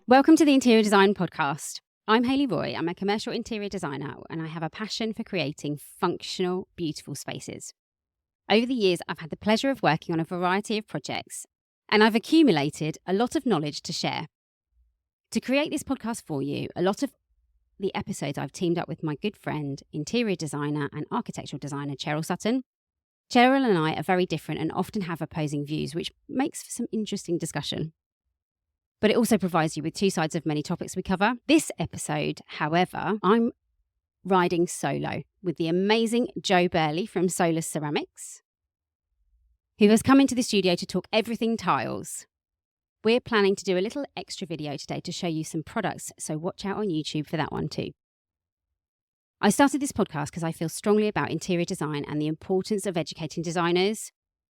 Welcome to the Interior Design Podcast. I'm Hayley Roy. I'm a commercial interior designer and I have a passion for creating functional, beautiful spaces. Over the years, I've had the pleasure of working on a variety of projects and I've accumulated a lot of knowledge to share. To create this podcast for you, a lot of the episodes I've teamed up with my good friend, interior designer and architectural designer Cheryl Sutton. Cheryl and I are very different and often have opposing views, which makes for some interesting discussion. But it also provides you with two sides of many topics we cover. This episode, however, I'm riding solo with the amazing Jo Burley from Solus Ceramics, who has come into the studio to talk everything tiles. We're planning to do a little extra video today to show you some products, so watch out on YouTube for that one too. I started this podcast because I feel strongly about interior design and the importance of educating designers.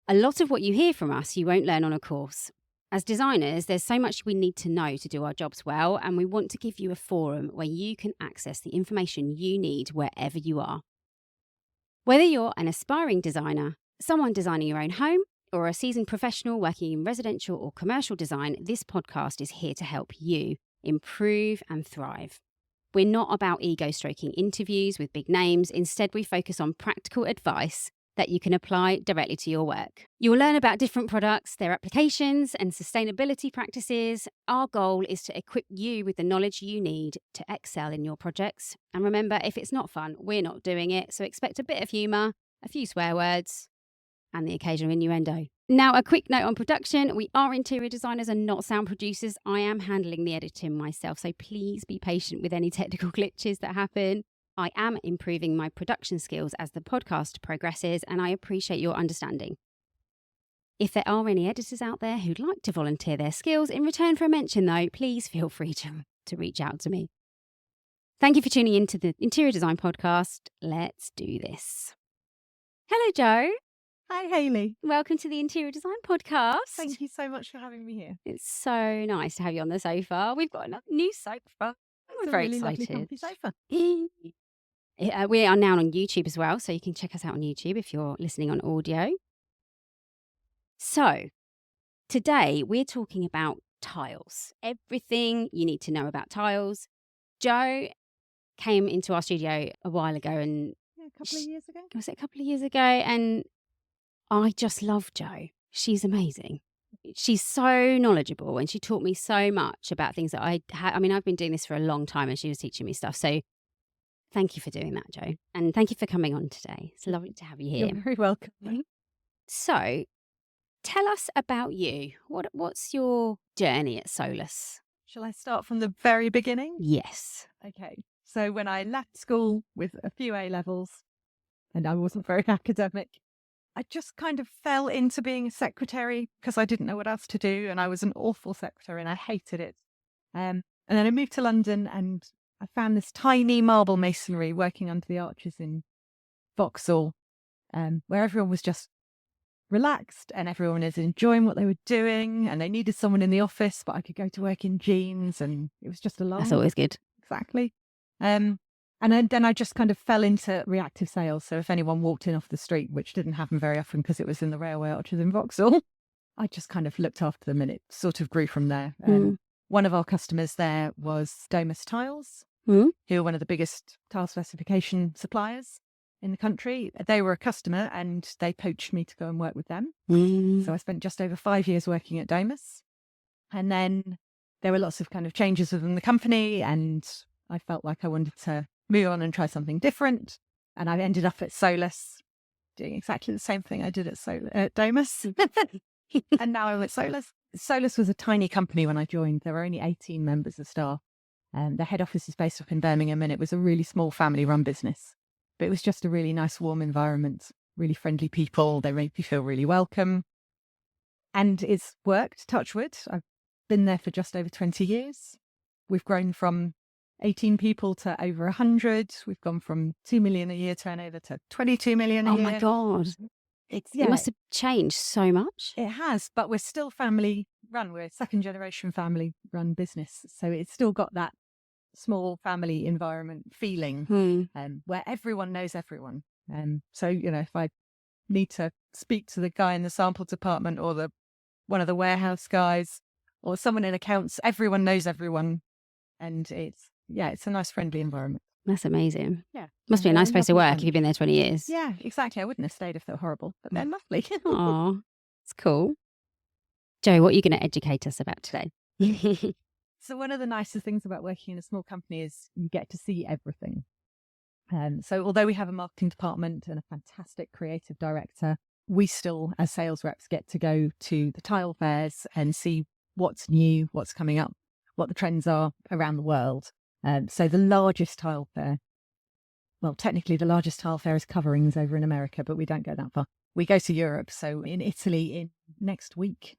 A lot of what you hear from us, you won't learn on a course. As designers, there's so much we need to know to do our jobs well, and we want to give you a forum where you can access the information you need wherever you are. Whether you're an aspiring designer, someone designing your own home, or a seasoned professional working in residential or commercial design, this podcast is here to help you improve and thrive. We're not about ego-stroking interviews with big names. Instead, we focus on practical advice that you can apply directly to your work. You'll learn about different products, their applications, and sustainability practices. Our goal is to equip you with the knowledge you need to excel in your projects. And remember, if it's not fun, we're not doing it. So expect a bit of humour, a few swear words, and the occasional innuendo. Now, a quick note on production. We are interior designers and not sound producers. I am handling the editing myself, so please be patient with any technical glitches that happen. I am improving my production skills as the podcast progresses, and I appreciate your understanding. If there are any editors out there who'd like to volunteer their skills in return for a mention, though, please feel free to reach out to me. Thank you for tuning in to the Interior Design Podcast. Let's do this. Hello, Jo. Hi, Hayley. Welcome to the Interior Design Podcast. Thank you so much for having me here. It's so nice to have you on the sofa. We've got another new sofa. We're very really excited. Lovely, comfy sofa. We are now on YouTube as well, so you can check us out on YouTube if you're listening on audio. So, today we're talking about tiles. Everything you need to know about tiles. Jo came into our studio a while ago, and a couple of years ago. Was it a couple of years ago? And I just love Jo. She's amazing. She's so knowledgeable, and she taught me so much about things that I've been doing this for a long time, and she was teaching me stuff. So thank you for doing that, Jo. And thank you for coming on today. It's lovely to have you here. You're very welcome. So tell us about you. What's your journey at Solus? Shall I start from the very beginning? Yes. Okay. So when I left school with a few A-levels, and I wasn't very academic, I just kind of fell into being a secretary because I didn't know what else to do, and I was an awful secretary and I hated it. And then I moved to London and I found this tiny marble masonry working under the arches in Vauxhall, where everyone was just relaxed and everyone is enjoying what they were doing, and they needed someone in the office, but I could go to work in jeans, and it was just a lot. That's always good. Exactly. And then I just kind of fell into reactive sales. So if anyone walked in off the street, which didn't happen very often because it was in the railway arches in Vauxhall, I just kind of looked after them, and it sort of grew from there. One of our customers there was Domus Tiles, who are one of the biggest tile specification suppliers in the country. They were a customer and they poached me to go and work with them. So I spent just over 5 years working at Domus. And then there were lots of kind of changes within the company, and I felt like I wanted to move on and try something different. And I ended up at Solus doing exactly the same thing I did at Domus. And now I'm at Solus. Solus was a tiny company when I joined. There were only 18 members of staff. Their head office is based up in Birmingham, and it was a really small family-run business. But it was just a really nice, warm environment, really friendly people. They made me feel really welcome. And it's worked, touch wood. I've been there for just over 20 years. We've grown from 18 people to over 100. We've gone from 2 million a year turnover to 22 million a year. Oh my God. It must have changed so much. It has, but we're still family run. We're a second generation family run business. So it's still got that small family environment feeling where everyone knows everyone. So, if I need to speak to the guy in the sample department or one of the warehouse guys, or someone in accounts. Everyone knows everyone. And it's a nice, friendly environment. That's amazing. Yeah. Must be a nice place to lovely work bunch. if you've been there 20 years. Yeah, exactly. I wouldn't have stayed if they were horrible, but they're lovely. Aw, it's cool. Jo, what are you going to educate us about today? So one of the nicest things about working in a small company is you get to see everything. So although we have a marketing department and a fantastic creative director, we still, as sales reps, get to go to the tile fairs and see what's new, what's coming up, what the trends are around the world. So the largest tile fair, well, technically the largest tile fair is Coverings over in America, but we don't go that far. We go to Europe. So in Italy, next week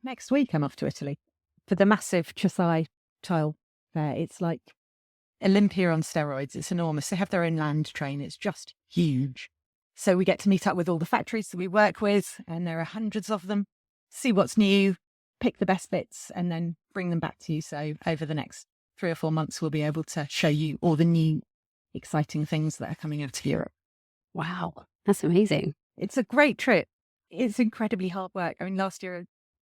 I'm off to Italy for the massive Chasai tile fair. It's like Olympia on steroids. It's enormous. They have their own land train. It's just huge. So we get to meet up with all the factories that we work with, and there are hundreds of them, see what's new, pick the best bits, and then bring them back to you. So over the next 3 or 4 months, we'll be able to show you all the new exciting things that are coming out of Europe. Wow, that's amazing. It's a great trip. It's incredibly hard work. I mean, last year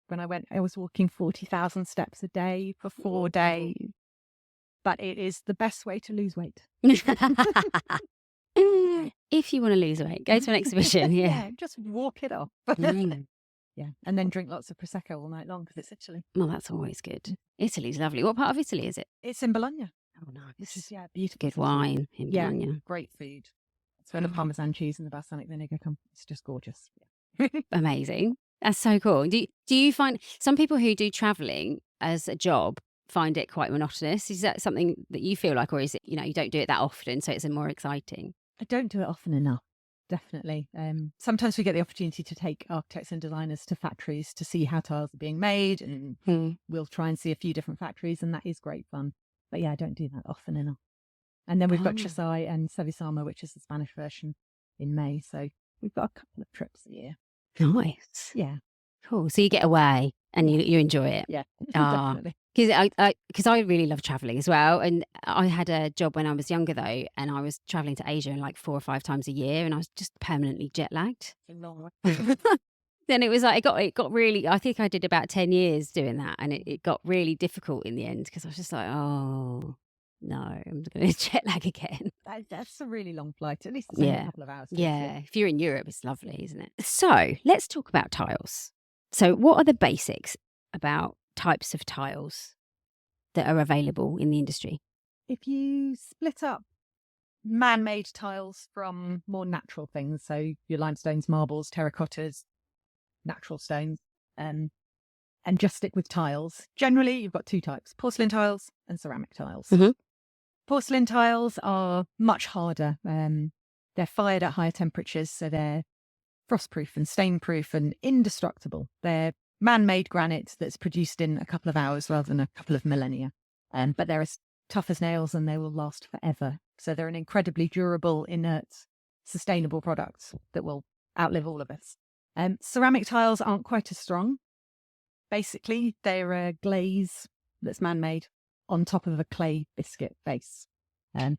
when I went, I was walking 40,000 steps a day for 4 days. But it is the best way to lose weight. If you want to lose weight, go to an exhibition. Yeah. Just walk it off. Yeah, and then drink lots of Prosecco all night long because it's Italy. Well, that's always good. Italy's lovely. What part of Italy is it? It's in Bologna. Oh, nice. Which is, beautiful. Good wine in Bologna. Great food. It's where the Parmesan cheese and the balsamic vinegar come. It's just gorgeous. Amazing. That's so cool. Do you find some people who do travelling as a job find it quite monotonous? Is that something that you feel like, or is it, you don't do it that often, so it's more exciting? I don't do it often enough. Definitely. Sometimes we get the opportunity to take architects and designers to factories to see how tiles are being made, and we'll try and see a few different factories, and that is great fun. But yeah, I don't do that often enough. And then we've got Chasai and Sevisama, which is the Spanish version, in May. So we've got a couple of trips a year. Nice. Yeah. Cool. So you get away and you enjoy it. Yeah, definitely. Because I really love travelling as well. And I had a job when I was younger, though, and I was travelling to Asia like 4 or 5 times a year, and I was just permanently jet lagged. It's a long way. Then it was like, it got really, I think I did about 10 years doing that, and it got really difficult in the end because I was just like, oh, no, I'm going to jet lag again. That's a really long flight, at least it's only a couple of hours. Yeah, if you're in Europe, it's lovely, isn't it? So let's talk about tiles. So what are the basics about types of tiles that are available in the industry? If you split up man-made tiles from more natural things, so your limestones, marbles, terracottas, natural stones, and just stick with tiles, generally you've got 2 types, porcelain tiles and ceramic tiles. Mm-hmm. Porcelain tiles are much harder. They're fired at higher temperatures, so they're frostproof and stain-proof and indestructible. They're man-made granite that's produced in a couple of hours rather than a couple of millennia. But they're as tough as nails and they will last forever. So they're an incredibly durable, inert, sustainable product that will outlive all of us. Ceramic tiles aren't quite as strong. Basically, they're a glaze that's man-made on top of a clay biscuit base.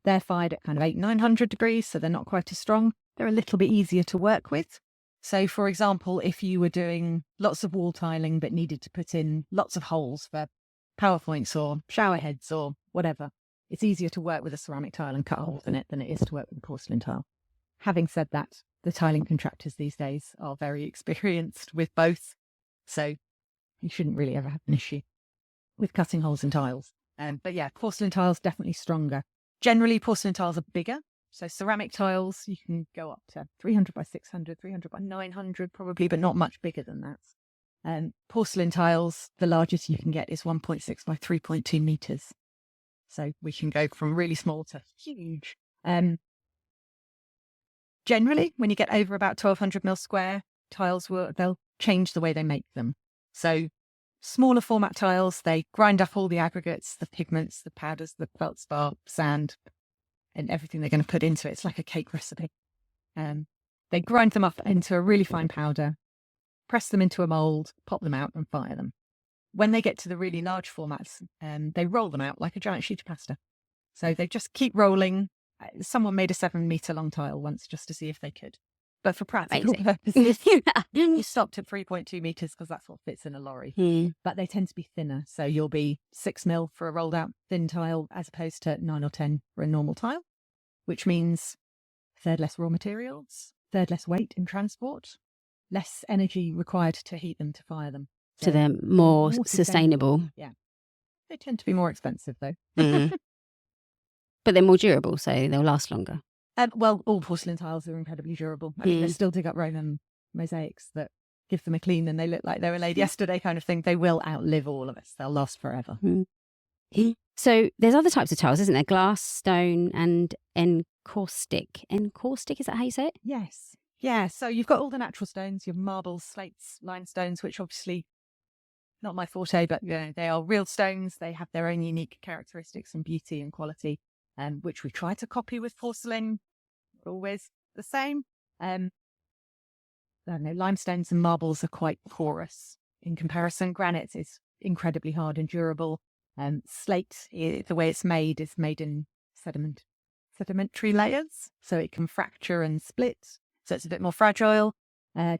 They're fired at kind of 800-900 degrees, so they're not quite as strong. They're a little bit easier to work with. So, for example, if you were doing lots of wall tiling but needed to put in lots of holes for PowerPoints or shower heads or whatever, it's easier to work with a ceramic tile and cut holes in it than it is to work with a porcelain tile. Having said that, the tiling contractors these days are very experienced with both, so you shouldn't really ever have an issue with cutting holes in tiles. But yeah, porcelain tiles definitely stronger. Generally, porcelain tiles are bigger. So ceramic tiles, you can go up to 300 by 600, 300 by 900 probably, but not much bigger than that. Porcelain tiles, the largest you can get is 1.6 by 3.2 meters. So we can go from really small to huge. Generally, when you get over about 1200 mil square, tiles they'll change the way they make them. So smaller format tiles, they grind up all the aggregates, the pigments, the powders, the feldspar, sand, and everything they're going to put into it. It's like a cake recipe. They grind them up into a really fine powder, press them into a mold, pop them out and fire them. When they get to the really large formats, they roll them out like a giant sheet of pasta. So they just keep rolling. Someone made a 7-meter long tile once just to see if they could. But for practical Amazing. purposes, you stopped at 3.2 meters because that's what fits in a lorry. But they tend to be thinner. So you'll be 6 mil for a rolled out thin tile as opposed to 9 or 10 for a normal tile, which means third less raw materials, third less weight in transport, less energy required to heat them, to fire them. So they're more sustainable. Yeah. They tend to be more expensive though. But they're more durable, so they'll last longer. Well, all porcelain tiles are incredibly durable. I mean, they still dig up Roman mosaics that give them a clean and they look like they were laid yesterday kind of thing. They will outlive all of us. They'll last forever. So there's other types of tiles, isn't there? Glass, stone and encaustic. Encaustic, is that how you say it? Yes. Yeah, so you've got all the natural stones, your marbles, slates, limestones, which obviously not my forte, but they are real stones. They have their own unique characteristics and beauty and quality, which we try to copy with porcelain. Always the same. I don't know, limestones and marbles are quite porous in comparison. Granite is incredibly hard and durable. Slate, the way it's made, is made in sedimentary layers, so it can fracture and split. So it's a bit more fragile.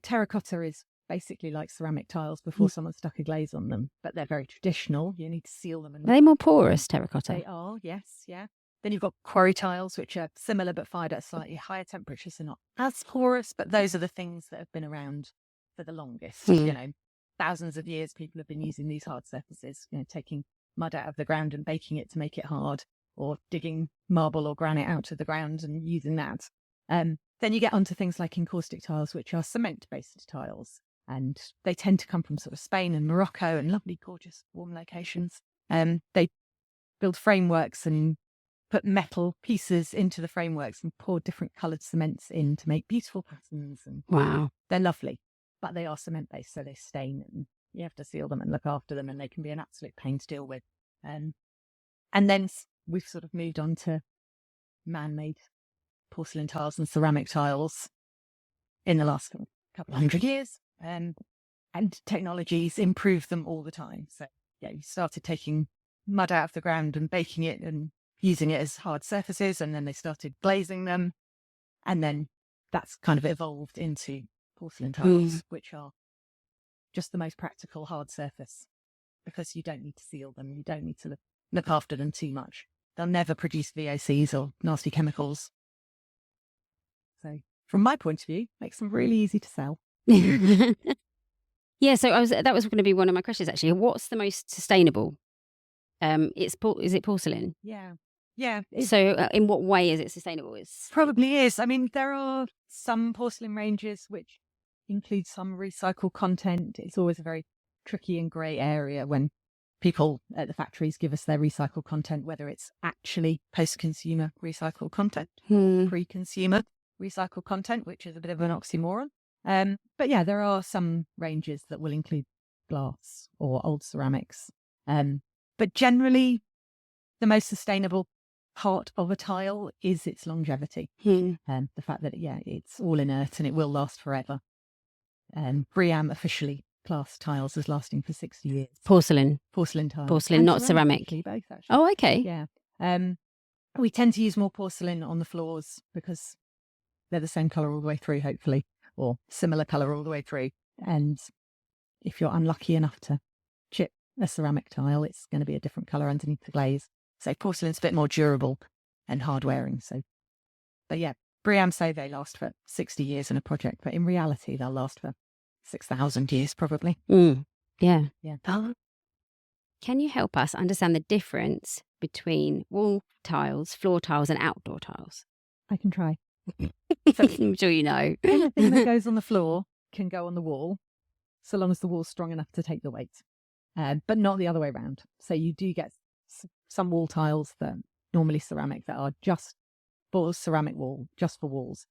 Terracotta is basically like ceramic tiles before someone stuck a glaze on them, but they're very traditional. You need to seal them. Are they more porous, terracotta? They are, yes, yeah. Then you've got quarry tiles, which are similar but fired at slightly higher temperatures. They're not as porous, but those are the things that have been around for the longest. Thousands of years people have been using these hard surfaces, taking mud out of the ground and baking it to make it hard, or digging marble or granite out of the ground and using that. Then you get onto things like encaustic tiles, which are cement-based tiles. And they tend to come from sort of Spain and Morocco and lovely, gorgeous, warm locations. They build frameworks and put metal pieces into the frameworks and pour different coloured cements in to make beautiful patterns. And wow. They're lovely, but they are cement-based, so they stain and you have to seal them and look after them, and they can be an absolute pain to deal with. And then we've sort of moved on to man-made porcelain tiles and ceramic tiles in the last couple of 100 years. And technologies improve them all the time. So you started taking mud out of the ground and baking it and using it as hard surfaces, and then they started glazing them, and then that's kind of evolved into porcelain tiles, which are just the most practical hard surface because you don't need to seal them, you don't need to look after them too much. They'll never produce VOCs or nasty chemicals. So from my point of view, makes them really easy to sell. Yeah, so that was going to be one of my questions actually. What's the most sustainable? Is it porcelain? Yeah. So in what way is it sustainable? It's probably is. I mean, there are some porcelain ranges which include some recycled content. It's always a very tricky and grey area when people at the factories give us their recycled content, whether it's actually post-consumer recycled content, pre-consumer recycled content, which is a bit of an oxymoron. But yeah, there are some ranges that will include glass or old ceramics. But generally, the most sustainable part of a tile is its longevity. The fact that, it's all inert and it will last forever. Briam officially classed tiles as lasting for 60 years. Porcelain tiles. Porcelain, not ceramic. Actually, both, actually. Oh, okay. Yeah. We tend to use more porcelain on the floors because they're the same colour all the way through, hopefully, or similar colour all the way through. And if you're unlucky enough to chip a ceramic tile, it's going to be a different colour underneath the glaze. So porcelain's a bit more durable and hard wearing. But yeah, Briam say they last for 60 years in a project, but in reality, they'll last for 6,000 years probably. Yeah. Can you help us understand the difference between wall tiles, floor tiles, and outdoor tiles? I can try. I'm sure you know. Anything that goes on the floor can go on the wall, so long as the wall's strong enough to take the weight, but not the other way around. So you do get some wall tiles that are normally ceramic that are just for ceramic wall, just for walls.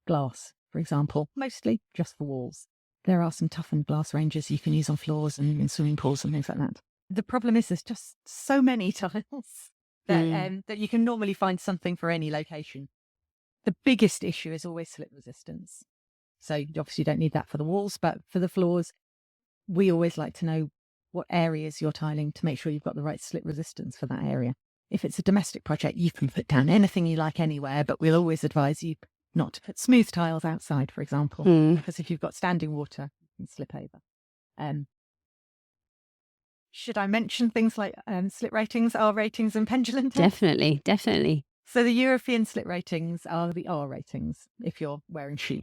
Glass, for example, mostly just for walls. There are some toughened glass ranges you can use on floors and in swimming pools and things like that. The problem is there's just so many tiles that you can normally find something for any location. The biggest issue is always slip resistance. So you obviously don't need that for the walls, but for the floors, we always like to know what areas you're tiling to make sure you've got the right slip resistance for that area. If it's a domestic project, you can put down anything you like anywhere, but we'll always advise you not to put smooth tiles outside, for example, because if you've got standing water, you can slip over. Should I mention things like slit ratings, R ratings, and pendulum tests? Definitely. So the European slit ratings are the R ratings if you're wearing shoes,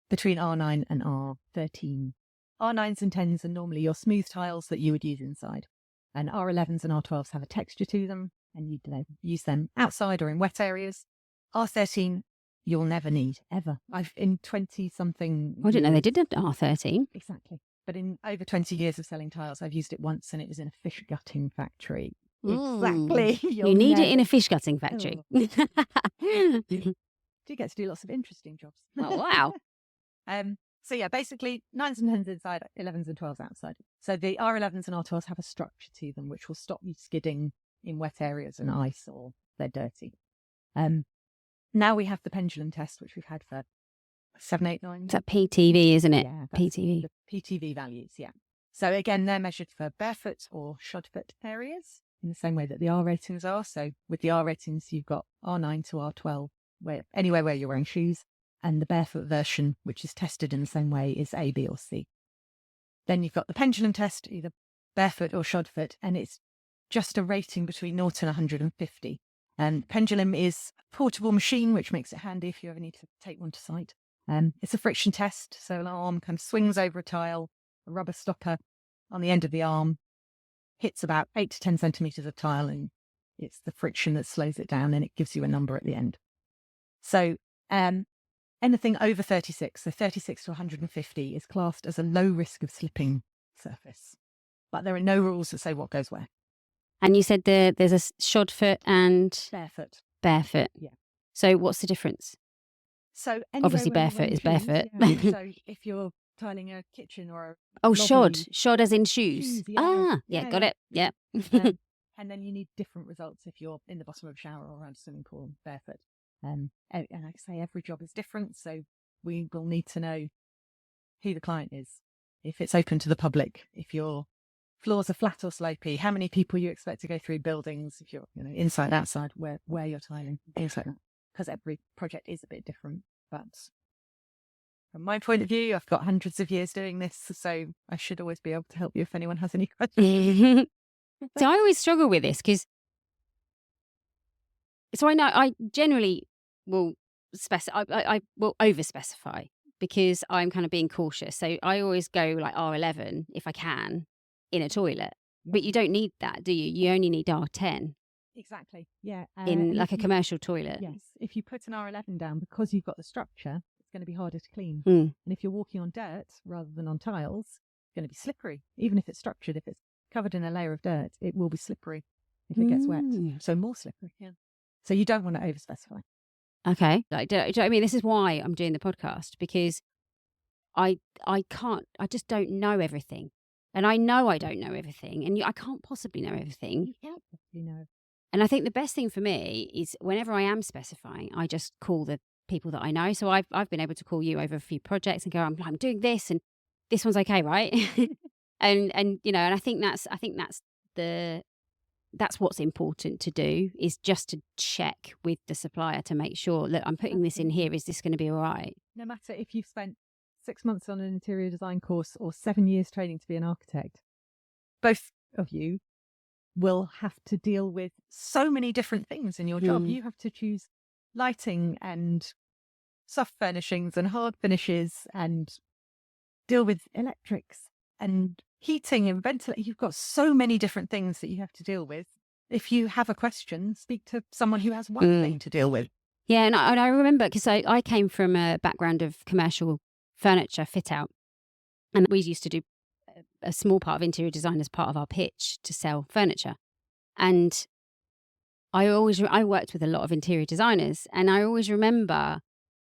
between R9 and R13. R9s and 10s are normally your smooth tiles that you would use inside, and R11s and R12s have a texture to them, and you use them outside or in wet areas. R13 you'll never need, ever. I've in 20-something I didn't know they did an R13. Exactly. But in over 20 years of selling tiles, I've used it once, and it was in a fish gutting factory. Exactly. You need it in a fish gutting factory. Do get to do lots of interesting jobs. Oh, wow. So yeah, basically 9s and 10s inside, 11s and 12s outside. So the R11s and R12s have a structure to them which will stop you skidding in wet areas and ice or they're dirty. Now we have the pendulum test, which we've had for 7, 8, 9. It's a PTV, isn't it? Yeah, PTV. The PTV values, yeah. So again, they're measured for barefoot or shod-foot areas in the same way that the R ratings are. So with the R ratings, you've got R9 to R12, anywhere where you're wearing shoes. And the barefoot version, which is tested in the same way, is A, B, or C. Then you've got the pendulum test, either barefoot or shod-foot, and it's just a rating between 0 and 150. And pendulum is a portable machine, which makes it handy if you ever need to take one to site. It's a friction test, so an arm kind of swings over a tile, a rubber stopper on the end of the arm, hits about 8 to 10 centimetres of tile, and it's the friction that slows it down, and it gives you a number at the end. So anything over 36, so 36 to 150, is classed as a low risk of slipping surface. But there are no rules that say what goes where. And you said there's a shod foot and barefoot. Yeah. So what's the difference? So obviously barefoot is barefoot. Yeah. So if you're tiling a kitchen or a lobby, shod as in shoes. Got it. Yeah. And then you need different results if you're in the bottom of a shower or around a swimming pool barefoot. And like I say, every job is different, so we will need to know who the client is, if it's open to the public, if your floors are flat or slopey, how many people you expect to go through buildings, if you're inside, outside, where you're tiling, things like that. Because every project is a bit different. But from my point of view, I've got hundreds of years doing this, so I should always be able to help you if anyone has any questions. So I always struggle with this because, so I know I generally will I will over specify because I'm kind of being cautious. So I always go like R11 if I can in a toilet, but you don't need that, do you? You only need R10. Exactly. Yeah. In like a commercial toilet. Yes. If you put an R11 down because you've got the structure, it's going to be harder to clean. And if you're walking on dirt rather than on tiles, it's going to be slippery. Even if it's structured, if it's covered in a layer of dirt, it will be slippery if it gets wet. So more slippery. Yeah. So you don't want to over specify. Okay. Like, do you know what I mean? This is why I'm doing the podcast, because I just don't know everything. And I know I don't know everything. And I can't possibly know everything. You can't possibly know. And I think the best thing for me is whenever I am specifying, I just call the people that I know. So I've been able to call you over a few projects and go, I'm doing this and this one's okay, right? and I think that's what's important to do, is just to check with the supplier to make sure, look, I'm putting this in here. Is this going to be all right? No matter if you've spent 6 months on an interior design course or 7 years training to be an architect, both of you will have to deal with so many different things in your job. You have to choose lighting and soft furnishings and hard finishes and deal with electrics and heating and ventilation. You've got so many different things that you have to deal with. If you have a question, speak to someone who has one thing to deal with. Yeah, and I remember, because I came from a background of commercial furniture fit out, and we used to do a small part of interior design as part of our pitch to sell furniture. And I worked with a lot of interior designers, and I always remember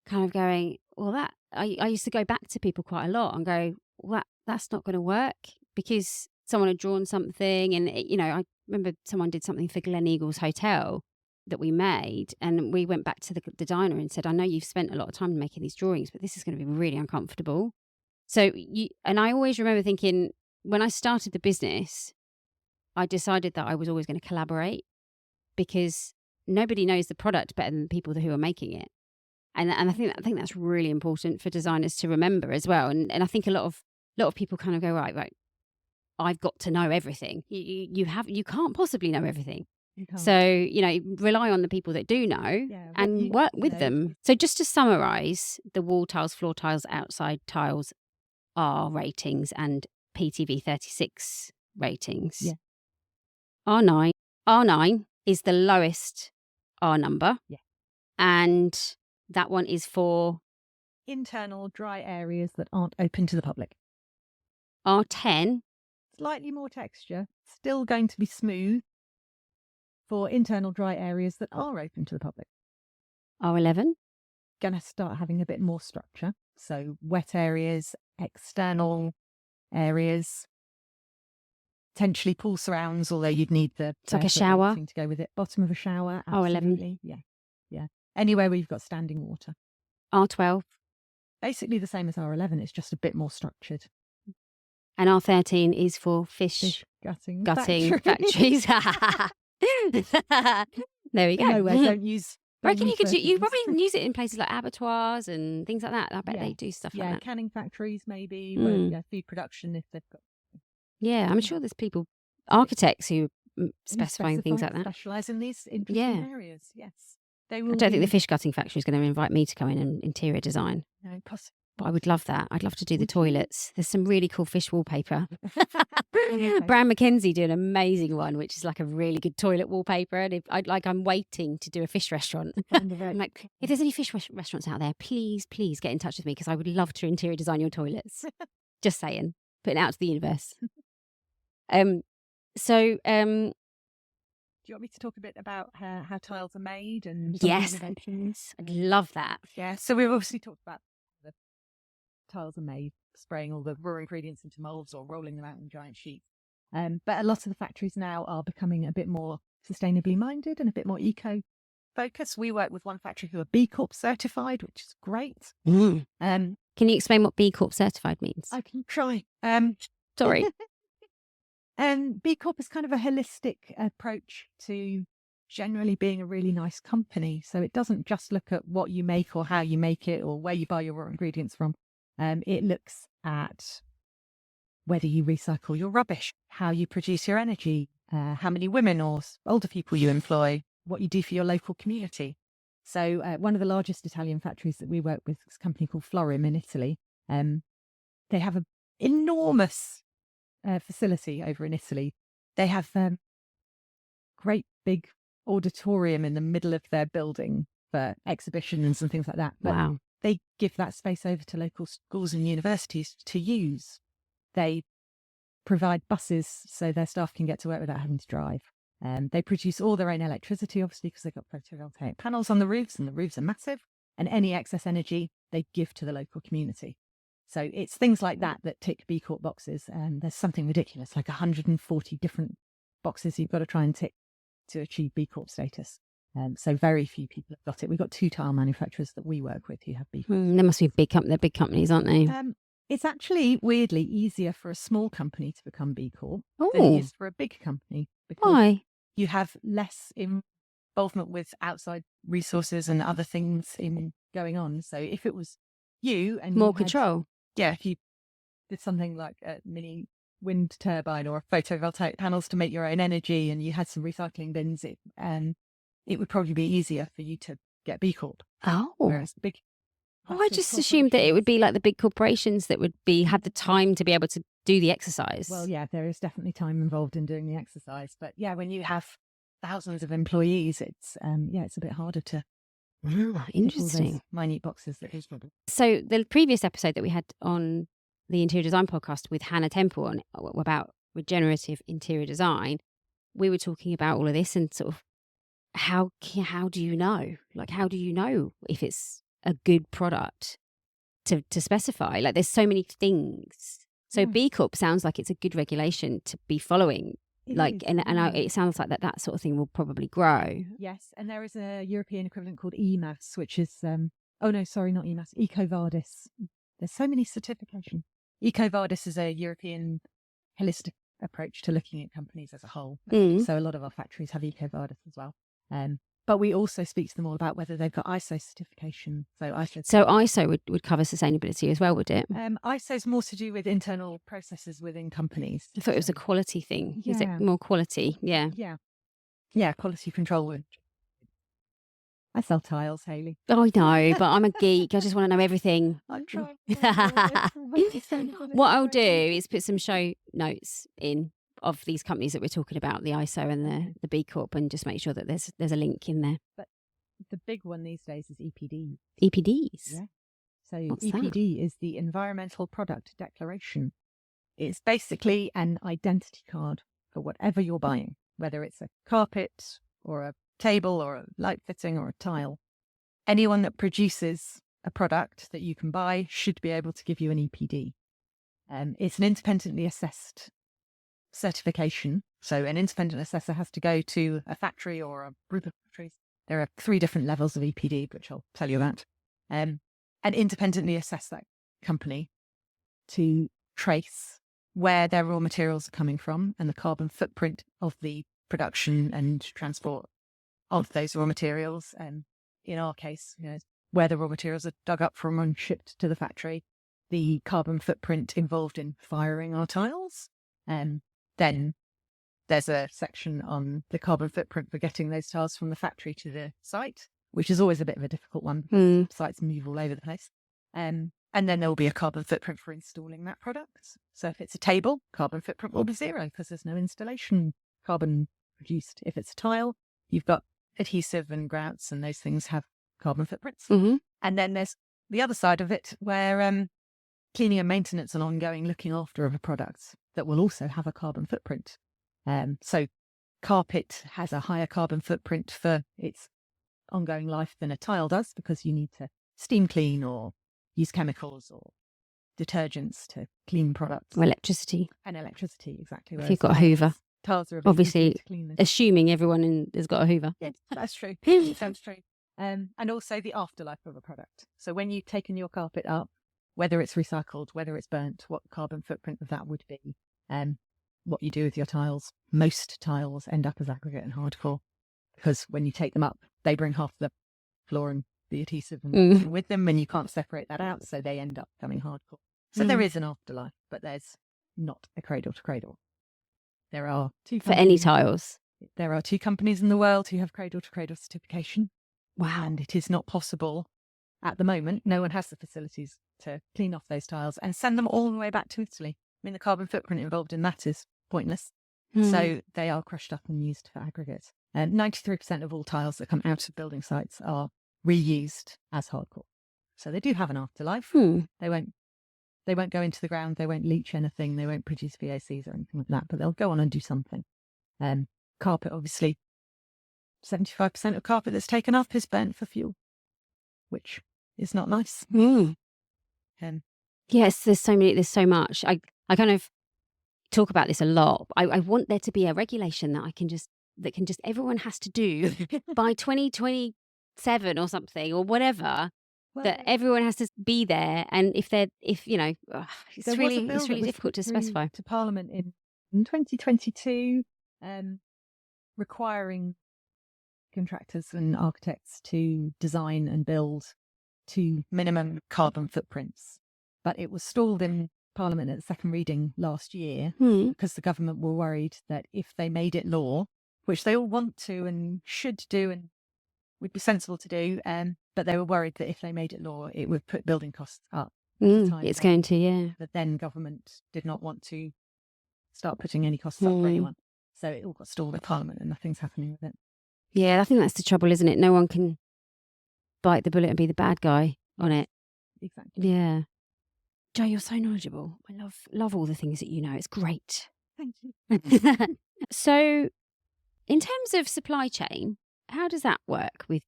kind of going, well, I used to go back to people quite a lot and go, well, that's not going to work, because someone had drawn something, and I remember someone did something for Gleneagles Hotel that we made, and we went back to the designer and said, I know you've spent a lot of time making these drawings, but this is going to be really uncomfortable. So and I always remember thinking, when I started the business, I decided that I was always going to collaborate, because nobody knows the product better than the people who are making it. And I think that's really important for designers to remember as well. And I think a lot of people kind of go, right, I've got to know everything. You can't possibly know everything. You can't. So, rely on the people that do know and work with them. So just to summarise, the wall tiles, floor tiles, outside tiles are ratings and PTV 36 ratings. Yeah. R9 is the lowest R number. Yeah. And that one is for internal dry areas that aren't open to the public. R10. Slightly more texture, still going to be smooth for internal dry areas that are open to the public. R11. Going to start having a bit more structure. So wet areas, external areas, potentially pool surrounds, although you'd need the It's like a shower to go with it. Bottom of a shower, absolutely. R11. Yeah. Anywhere where you've got standing water. R12. Basically the same as R11, it's just a bit more structured. And R13 is for fish gutting factories. There we go. No, don't use. I reckon you probably can use it in places like abattoirs and things like that. I bet they do stuff like that. Yeah, canning factories maybe, food production if they've got. Yeah, I'm sure there's architects who specifying things like that. Specialise in these interesting areas, yes. I don't think the fish gutting factory is going to invite me to come in and interior design. No, possibly. But I would love that. I'd love to do the toilets. There's some really cool fish wallpaper. Brown Mackenzie do an amazing one, which is like a really good toilet wallpaper. And I'm waiting to do a fish restaurant. I'm like, if there's any fish restaurants out there, please get in touch with me because I would love to interior design your toilets. Just saying, putting it out to the universe. Do you want me to talk a bit about how tiles are made and yes, I'd love that. Yeah, so we've obviously talked about the tiles are made, spraying all the raw ingredients into molds or rolling them out in giant sheets. But a lot of the factories now are becoming a bit more sustainably minded and a bit more eco-focused. We work with one factory who are B Corp certified, which is great. Can you explain what B Corp certified means? I can try. Sorry. B Corp is kind of a holistic approach to generally being a really nice company. So it doesn't just look at what you make or how you make it or where you buy your raw ingredients from. It looks at whether you recycle your rubbish, how you produce your energy, how many women or older people you employ, what you do for your local community. So one of the largest Italian factories that we work with is a company called Florim in Italy. They have an enormous facility over in Italy. They have great big auditorium in the middle of their building for exhibitions and things like that. But wow. They give that space over to local schools and universities to use. They provide buses so their staff can get to work without having to drive. They produce all their own electricity, obviously, because they've got photovoltaic panels on the roofs and the roofs are massive. And any excess energy they give to the local community. So it's things like that tick B Corp boxes. And there's something ridiculous, like 140 different boxes you've got to try and tick to achieve B Corp status. So very few people have got it. We've got 2 tile manufacturers that we work with who have B Corp. They must be they're big companies, aren't they? It's actually weirdly easier for a small company to become B Corp than it is for a big company. Because why? You have less involvement with outside resources and other things going on. So if it was you and more control. If you did something like a mini wind turbine or photovoltaic panels to make your own energy and you had some recycling bins, it would probably be easier for you to get B Corp. Oh. Whereas big... I just assumed that it would be like the big corporations that would have the time to be able to do the exercise. Well, yeah, there is definitely time involved in doing the exercise. But yeah, when you have thousands of employees, it's a bit harder to... Interesting. Minute boxes that is probably. So the previous episode that we had on the interior design podcast with Hannah Temple on about regenerative interior design, we were talking about all of this and sort of how do you know? Like, how do you know if it's a good product to specify? Like, there's so many things. So B Corp sounds like it's a good regulation to be following. It sounds like that sort of thing will probably grow. Yes, and there is a European equivalent called EMAS, which is not EMAS, EcoVadis. There's so many certifications. EcoVadis is a European holistic approach to looking at companies as a whole. So a lot of our factories have EcoVadis as well. But we also speak to them all about whether they've got ISO certification. So ISO would cover sustainability as well, would it? ISO is more to do with internal processes within companies. I thought it was a quality thing. Yeah. Is it more quality? Yeah. Yeah, quality control would. I sell tiles, Hayley. Oh, I know, but I'm a geek. I just want to know everything. I'm trying. What I'll do is put some show notes in of these companies that we're talking about, the ISO and the B Corp, and just make sure that there's a link in there. But the big one these days is EPD. EPDs? Yeah. So What's EPD is the Environmental Product Declaration. It's basically an identity card for whatever you're buying, whether it's a carpet or a table or a light fitting or a tile. Anyone that produces a product that you can buy should be able to give you an EPD. It's an independently assessed certification. So an independent assessor has to go to a factory or a group of factories. There are 3 different levels of EPD, which I'll tell you about, and independently assess that company to trace where their raw materials are coming from and the carbon footprint of the production and transport of those raw materials. And in our case, where the raw materials are dug up from and shipped to the factory, the carbon footprint involved in firing our tiles. Then there's a section on the carbon footprint for getting those tiles from the factory to the site, which is always a bit of a difficult one because sites move all over the place. And then there will be a carbon footprint for installing that product. So if it's a table, carbon footprint will be 0 because there's no installation carbon produced. If it's a tile, you've got adhesive and grouts, and those things have carbon footprints. Mm-hmm. And then there's the other side of it where cleaning and maintenance and ongoing looking after of a product that will also have a carbon footprint. So carpet has a higher carbon footprint for its ongoing life than a tile does because you need to steam clean or use chemicals or detergents to clean products. Or electricity. And electricity, exactly. If you've got a Hoover. Tiles are a bit obviously, to clean them. Assuming everyone has got a Hoover. Yeah, that's true. Sounds true. And also the afterlife of a product. So when you've taken your carpet up, whether it's recycled, whether it's burnt, what the carbon footprint of that would be, what you do with your tiles. Most tiles end up as aggregate and hardcore because when you take them up, they bring half the floor and the adhesive with them, and you can't separate that out, so they end up becoming hardcore. So there is an afterlife, but there's not a cradle to cradle. There are 2 for any tiles. There are 2 companies in the world who have cradle to cradle certification. Wow. And it is not possible at the moment. No one has the facilities to clean off those tiles and send them all the way back to Italy. I mean, the carbon footprint involved in that is pointless. So they are crushed up and used for aggregate. And 93% of all tiles that come out of building sites are reused as hardcore. So they do have an afterlife. They won't go into the ground. They won't leach anything. They won't produce VOCs or anything like that, but they'll go on and do something. Carpet, obviously, 75% of carpet that's taken up is burnt for fuel, which is not nice. Yes, there's so much. I kind of talk about this a lot. I want there to be a regulation that everyone has to do by 2027 or something or whatever. Well, that everyone has to be there, and it's really difficult to specify. To Parliament in 2022, requiring contractors and architects to design and build to minimum carbon footprints, but it was stalled in Parliament at the second reading last year because the government were worried that if they made it law, which they all want to and should do and would be sensible to do, but they were worried that if they made it law, it would put building costs up. It's going to, yeah. But then government did not want to start putting any costs up for anyone. So it all got stalled at Parliament and nothing's happening with it. Yeah, I think that's the trouble, isn't it? No one can bite the bullet and be the bad guy on it. Exactly. Yeah. Jo, you're so knowledgeable. I love all the things that you know. It's great. Thank you. So in terms of supply chain, how does that work with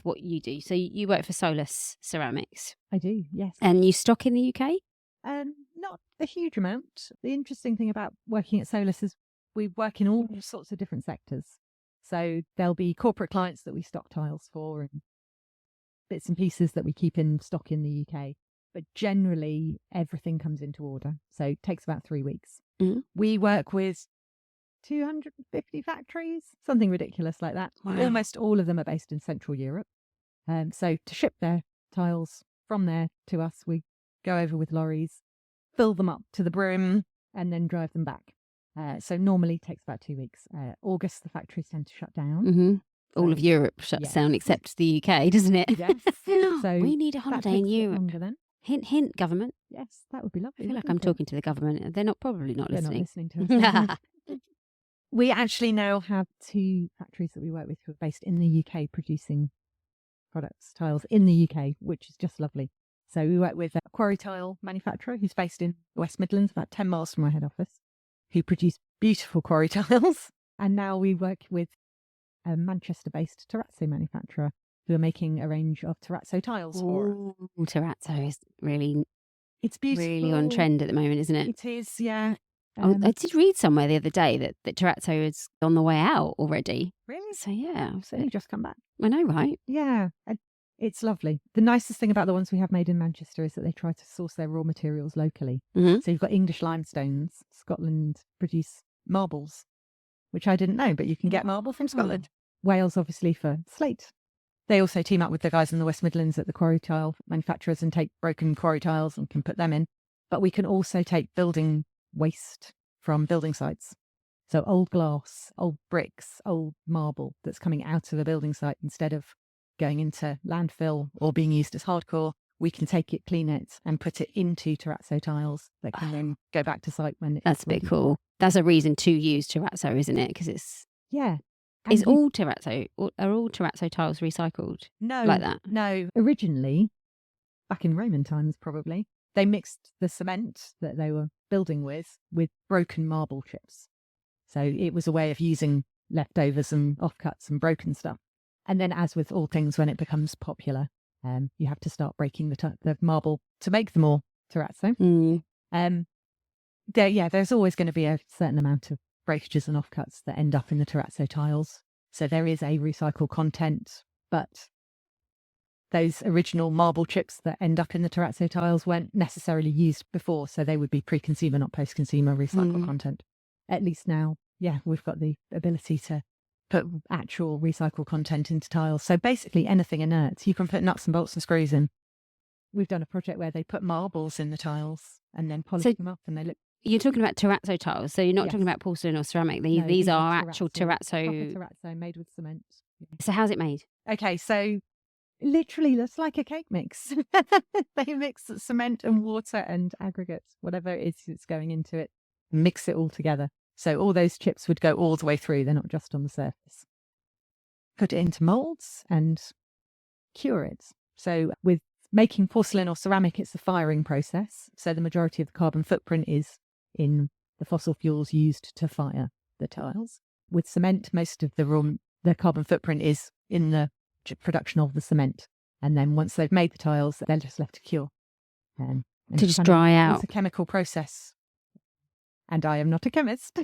what you do? So you work for Solus Ceramics. I do, yes. And you stock in the UK? Not a huge amount. The interesting thing about working at Solus is we work in all sorts of different sectors. So there'll be corporate clients that we stock tiles for and bits and pieces that we keep in stock in the UK. But generally, everything comes into order. So it takes about 3 weeks. We work with 250 factories, something ridiculous like that. Wow. Almost all of them are based in Central Europe. So to ship their tiles from there to us, we go over with lorries, fill them up to the brim, and then drive them back. So normally it takes about 2 weeks. August, the factories tend to shut down. Mm-hmm. All of So, Europe shuts yes. down except the UK, doesn't it? Yes. So we need a that holiday in takes a bit Europe. longer then. Hint, hint, government. Yes, that would be lovely. I feel like wouldn't I'm it? talking to the government. They're probably not They're listening. not listening to us. We actually now have 2 factories that we work with who are based in the UK producing products, tiles in the UK, which is just lovely. So we work with a quarry tile manufacturer who's based in West Midlands, about 10 miles from our head office, who produce beautiful quarry tiles. And now we work with a Manchester-based terrazzo manufacturer who are making a range of terrazzo tiles for us. Ooh, terrazzo is really, It's beautiful. really on trend at the moment, isn't it? It is, yeah. I did read somewhere the other day that terrazzo is on the way out already. Really? So yeah, It's only just come back. I know, right? Yeah, it's lovely. The nicest thing about the ones we have made in Manchester is that they try to source their raw materials locally. Mm-hmm. So you've got English limestones. Scotland produce marbles, which I didn't know, but you can get marble from Scotland. Wales, obviously, for slate. They also team up with the guys in the West Midlands at the quarry tile manufacturers and take broken quarry tiles and can put them in. But we can also take building waste from building sites. So old glass, old bricks, old marble that's coming out of a building site instead of going into landfill or being used as hardcore, we can take it, clean it, and put it into terrazzo tiles that can then go back to site when That's a bit cool. That's a reason to use terrazzo, isn't it? Because it's yeah. Is all terrazzo are all terrazzo tiles recycled? No, like that? No. Originally, back in Roman times, probably they mixed the cement that they were building with broken marble chips. So it was a way of using leftovers and offcuts and broken stuff. And then, as with all things, when it becomes popular, you have to start breaking the marble to make the more terrazzo. There's always going to be a certain amount of breakages and offcuts that end up in the terrazzo tiles. So there is a recycled content, but those original marble chips that end up in the terrazzo tiles weren't necessarily used before. So they would be pre-consumer, not post-consumer recycled content. At least now, we've got the ability to put actual recycled content into tiles. So basically anything inert, you can put nuts and bolts and screws in. We've done a project where they put marbles in the tiles and then polish them up and they look. You're talking about terrazzo tiles, so you're not talking about porcelain or ceramic. These are actual terrazzo. Proper terrazzo made with cement. So how's it made? Okay, so literally that's like a cake mix. They mix cement and water and aggregates, whatever it is that's going into it, mix it all together. So all those chips would go all the way through. They're not just on the surface. Put it into molds and cure it. So with making porcelain or ceramic, it's the firing process. So the majority of the carbon footprint is in the fossil fuels used to fire the tiles. With cement, most of the carbon footprint is in the production of the cement. And then once they've made the tiles, they're just left to cure. And to just dry out. It's a chemical process. And I am not a chemist. They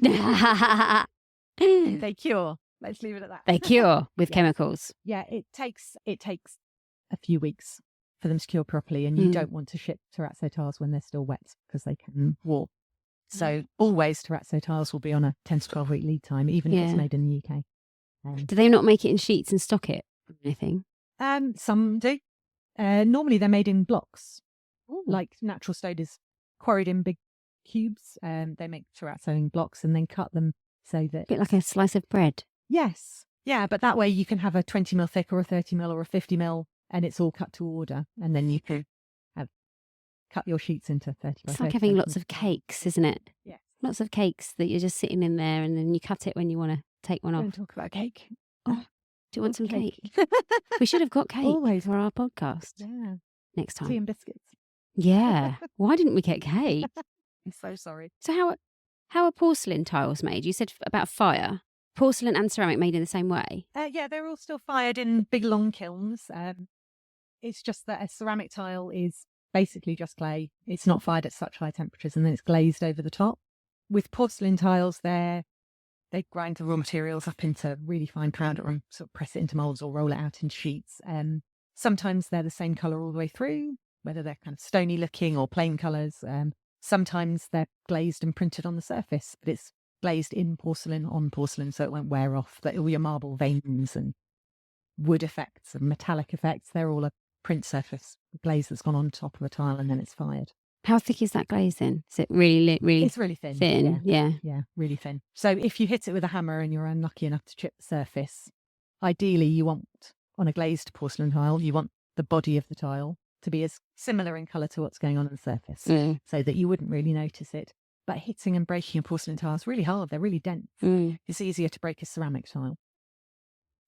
cure. Let's leave it at that. They cure with chemicals. Yeah, it takes a few weeks for them to cure properly, and you don't want to ship terrazzo tiles when they're still wet because they can warp. So always terrazzo tiles will be on a 10 to 12 week lead time, even if it's made in the UK. Do they not make it in sheets and stock it or anything? Some do. Normally they're made in blocks. Ooh. Like natural stone is quarried in big cubes. They make terrazzo in blocks and then cut them so that... A bit like a slice of bread. Yes. Yeah, but that way you can have a 20 mil thick or a 30 mil or a 50 mil and it's all cut to order. And then you can cut your sheets into 30 by 30. It's like having lots of cakes, isn't it? Yes. Lots of cakes that you're just sitting in there and then you cut it when you want to take one off. Don't talk about cake. Oh, do you want some cake? We should have got cake Always for our podcast. Yeah. Next time. Tea and biscuits. Yeah. Why didn't we get cake? I'm so sorry. So how are porcelain tiles made? You said about fire. Porcelain and ceramic made in the same way? Yeah, they're all still fired in big long kilns. It's just that a ceramic tile is basically just clay. It's not fired at such high temperatures and then it's glazed over the top. With porcelain tiles, they grind the raw materials up into really fine powder and sort of press it into molds or roll it out in sheets. Sometimes they're the same colour all the way through, whether they're kind of stony looking or plain colours. Sometimes they're glazed and printed on the surface, but it's glazed in porcelain on porcelain, so it won't wear off. But all your marble veins and wood effects and metallic effects, they're all a print surface glaze that's gone on top of a tile and then it's fired. How thick is that glaze then? Is it really It's really thin. Thin, yeah. Yeah, really thin. So if you hit it with a hammer and you're unlucky enough to chip the surface, ideally you want, on a glazed porcelain tile, you want the body of the tile to be as similar in colour to what's going on the surface, so that you wouldn't really notice it. But hitting and breaking a porcelain tile is really hard. They're really dense. It's easier to break a ceramic tile.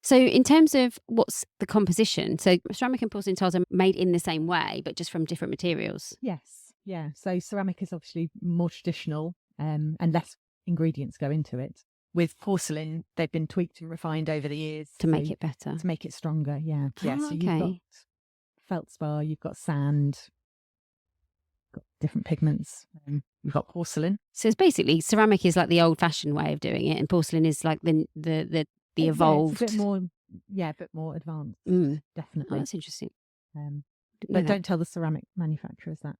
So in terms of what's the composition, so ceramic and porcelain tiles are made in the same way, but just from different materials. Yes. Yeah. So ceramic is obviously more traditional and less ingredients go into it. With porcelain, they've been tweaked and refined over the years. To make it better. To make it stronger, yeah. Yeah. Oh, so you've got feldspar, you've got sand, got different pigments. You've got porcelain. So it's basically, ceramic is like the old-fashioned way of doing it, and porcelain is like the evolved. Yeah, it's a bit more advanced, definitely. Oh, that's interesting. But don't tell the ceramic manufacturers that.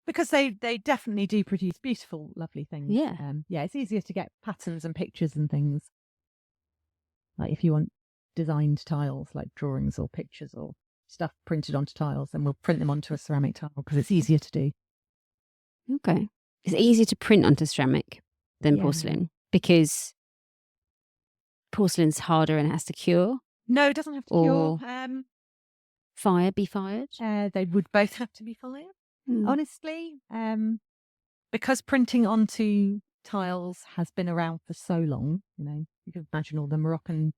Because they definitely do produce beautiful, lovely things. Yeah. It's easier to get patterns and pictures and things. Like if you want designed tiles, like drawings or pictures or stuff printed onto tiles, then we'll print them onto a ceramic tile because it's easier to do. Okay. It's easier to print onto ceramic than porcelain because porcelain's harder and it has to cure. No, it doesn't have to cure. Be fired? They would both have to be fired, honestly. Because printing onto tiles has been around for so long, you can imagine all the Moroccan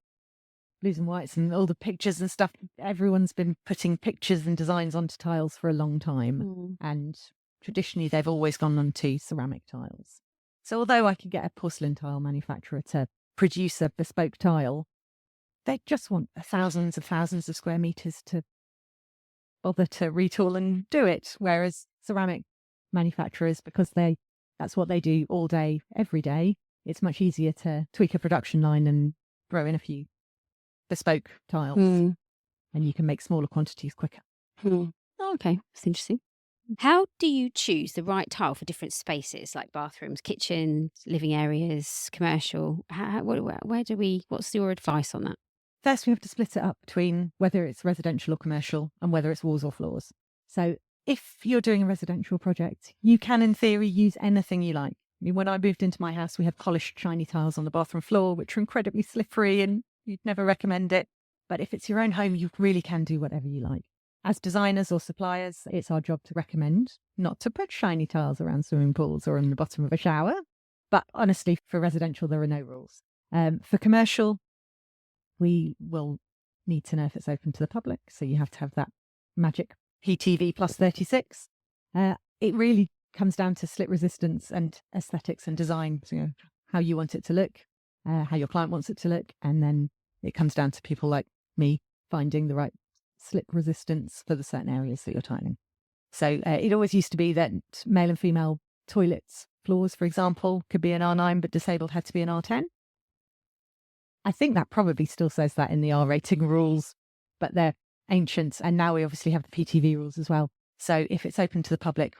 blues and whites and all the pictures and stuff. Everyone's been putting pictures and designs onto tiles for a long time. And traditionally, they've always gone onto ceramic tiles. So although I could get a porcelain tile manufacturer to produce a bespoke tile, they just want thousands of square meters to bother to retool and do it. Whereas ceramic manufacturers, because that's what they do all day, every day, it's much easier to tweak a production line and throw in a few bespoke tiles and you can make smaller quantities quicker. Okay, that's interesting. How do you choose the right tile for different spaces like bathrooms, kitchens, living areas, commercial? What's your advice on that? First, we have to split it up between whether it's residential or commercial and whether it's walls or floors. So if you're doing a residential project, you can, in theory, use anything you like. I mean, when I moved into my house, we had polished shiny tiles on the bathroom floor, which are incredibly slippery and you'd never recommend it. But if it's your own home, you really can do whatever you like. As designers or suppliers, it's our job to recommend not to put shiny tiles around swimming pools or in the bottom of a shower. But honestly, for residential, there are no rules. For commercial, we will need to know if it's open to the public. So you have to have that magic PTV plus 36. It really comes down to slip resistance and aesthetics and design. So, how you want it to look, how your client wants it to look. And then it comes down to people like me finding the right slip resistance for the certain areas that you're tiling. So it always used to be that male and female toilets, floors, for example, could be an R9, but disabled had to be an R10. I think that probably still says that in the R rating rules, but they're ancient. And now we obviously have the PTV rules as well. So if it's open to the public,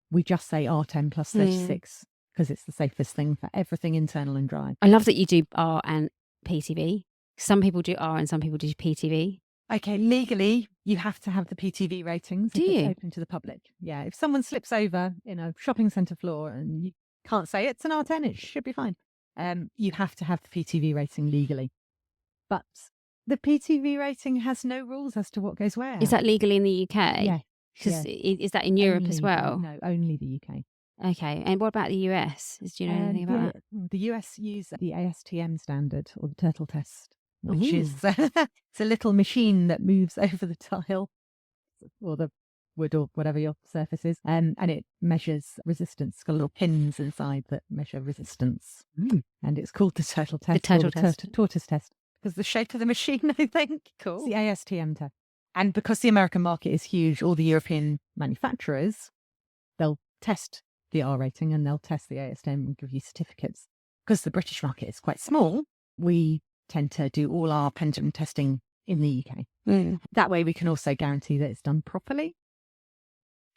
we just say R10 plus 36 because it's the safest thing for everything internal and dry. I love that you do R and PTV. Some people do R and some people do PTV. Okay, legally, you have to have the PTV ratings if it's open to the public. Yeah, if someone slips over in a shopping centre floor and you can't say it's an R10, it should be fine. You have to have the PTV rating legally. But the PTV rating has no rules as to what goes where. Is that legally in the UK? Yeah. Is that in Europe as well? No, only the UK. Okay. And what about the US? Do you know anything about that? The US use the ASTM standard or the turtle test, which is it's a little machine that moves over the tile or the wood or whatever your surface is, and it measures resistance. It's got little pins inside that measure resistance, and it's called the turtle test. The tortoise test, because the shape of the machine, I think. Cool. It's the ASTM test, and because the American market is huge, all the European manufacturers, they'll test the R rating and they'll test the ASTM and give you certificates. Because the British market is quite small, we tend to do all our pendulum testing in the UK. That way we can also guarantee that it's done properly.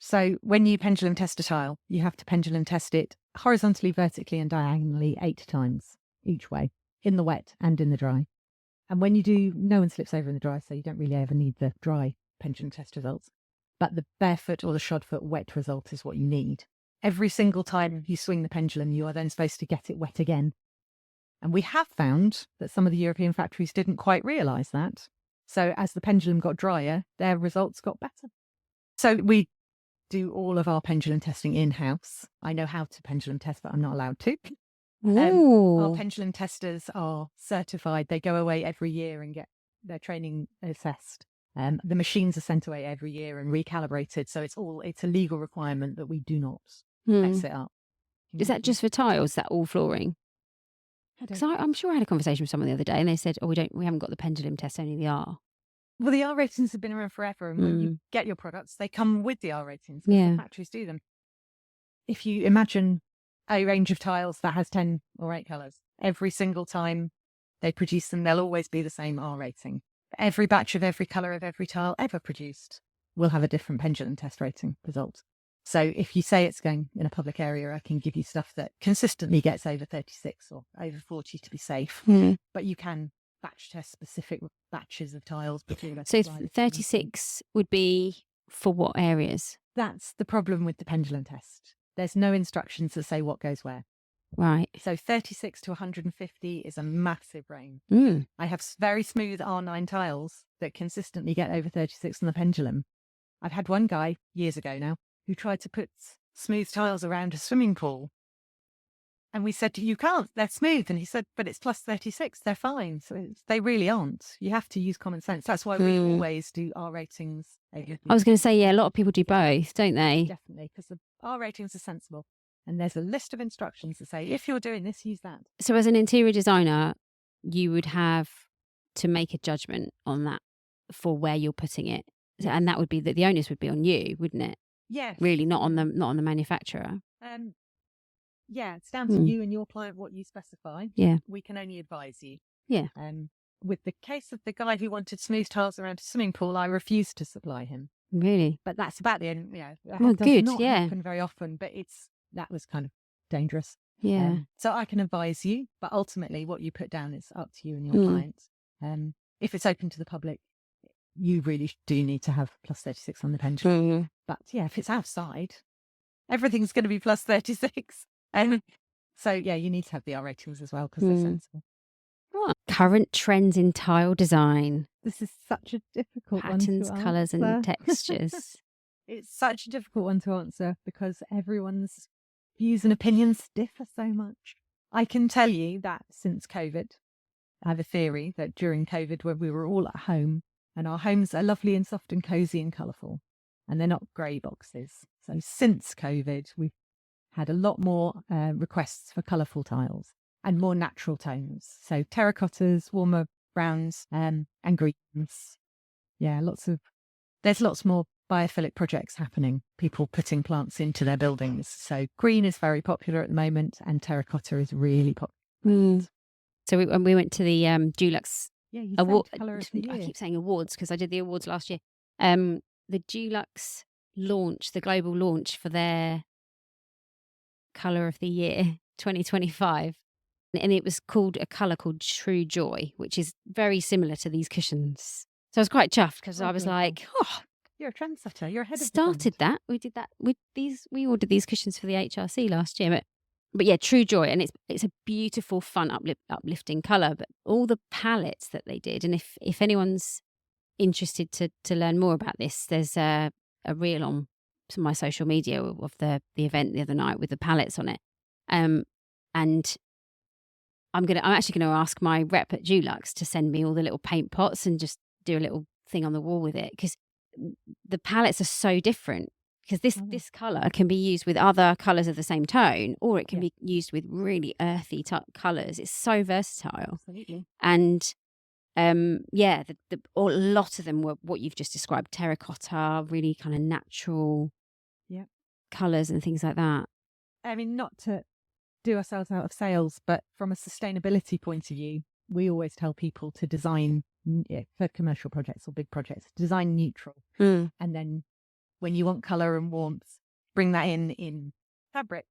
So when you pendulum test a tile, you have to pendulum test it horizontally, vertically, and diagonally 8 times each way, in the wet and in the dry. And when you do, no one slips over in the dry, so you don't really ever need the dry pendulum test results. But the barefoot or the shod-foot wet result is what you need. Every single time you swing the pendulum, you are then supposed to get it wet again. And we have found that some of the European factories didn't quite realise that. So as the pendulum got drier, their results got better. So we do all of our pendulum testing in-house. I know how to pendulum test, but I'm not allowed to. Our pendulum testers are certified. They go away every year and get their training assessed. The machines are sent away every year and recalibrated. So it's a legal requirement that we do not mess it up. Is that just for tiles? Is that all flooring? Because I'm sure I had a conversation with someone the other day and they said, we haven't got the pendulum test, only the R. Well, the R ratings have been around forever, and when you get your products, they come with the R ratings because the factories do them. If you imagine a range of tiles that has 10 or 8 colours, every single time they produce them, they'll always be the same R rating. Every batch of every colour of every tile ever produced will have a different pendulum test rating result. So if you say it's going in a public area, I can give you stuff that consistently gets over 36 or over 40 to be safe, but you can batch test specific batches of tiles. So 36 would be for what areas? That's the problem with the pendulum test. There's no instructions that say what goes where. Right. So 36 to 150 is a massive range. I have very smooth R9 tiles that consistently get over 36 on the pendulum. I've had one guy years ago now who tried to put smooth tiles around a swimming pool. And we said, you can't, they're smooth. And he said, but it's plus 36, they're fine. So they really aren't. You have to use common sense. That's why we always do R ratings. I was going to say, a lot of people do both, don't they? Definitely, because the R ratings are sensible. And there's a list of instructions that say, if you're doing this, use that. So as an interior designer, you would have to make a judgment on that for where you're putting it. And that would be that the onus would be on you, wouldn't it? Yes. Really, not on the manufacturer. Yeah, it's down to you and your client what you specify. Yeah. We can only advise you. Yeah. With the case of the guy who wanted smooth tiles around a swimming pool, I refused to supply him. Really? But that's about the end. Yeah. Well, good. Not happen very often, but that was kind of dangerous. Yeah. So I can advise you, but ultimately what you put down is up to you and your clients. If it's open to the public, you really do need to have plus 36 on the pendulum. But yeah, if it's outside, everything's going to be plus 36. So yeah, you need to have the R ratings as well because they're sensible. What current trends in tile design? This is such a difficult patterns, one to colours, answer. and textures. It's such a difficult one to answer because everyone's views and opinions differ so much. I can tell you that since COVID, I have a theory that during COVID, when we were all at home, and our homes are lovely and soft and cosy and colourful, and they're not grey boxes. So since COVID, we've had a lot more requests for colourful tiles and more natural tones. So terracottas, warmer browns, and greens. Yeah, there's lots more biophilic projects happening, people putting plants into their buildings. So green is very popular at the moment and terracotta is really popular. So we went to the Dulux award. Colour of the year. I keep saying awards because I did the awards last year. The Dulux launch, the global launch for their Colour of the Year 2025. And it was called a colour called True Joy, which is very similar to these cushions. So I was quite chuffed because I was like, you're a trendsetter. You're ahead of the started trend. that. We did that with these. We ordered these cushions for the HRC last year. But yeah, True Joy. And it's a beautiful, fun, uplifting colour. But all the palettes that they did. And if anyone's interested to learn more about this, there's a reel on my social media of the event the other night with the palettes on it. And I'm actually going to ask my rep at Dulux to send me all the little paint pots and just do a little thing on the wall with it because the palettes are so different. Because this colour can be used with other colours of the same tone, or it can be used with really earthy colours. It's so versatile. Absolutely. And a lot of them were what you've just described: terracotta, really kind of natural colours and things like that. I mean, not to do ourselves out of sales, but from a sustainability point of view, we always tell people to design for commercial projects or big projects, design neutral, and then when you want colour and warmth, bring that in fabric,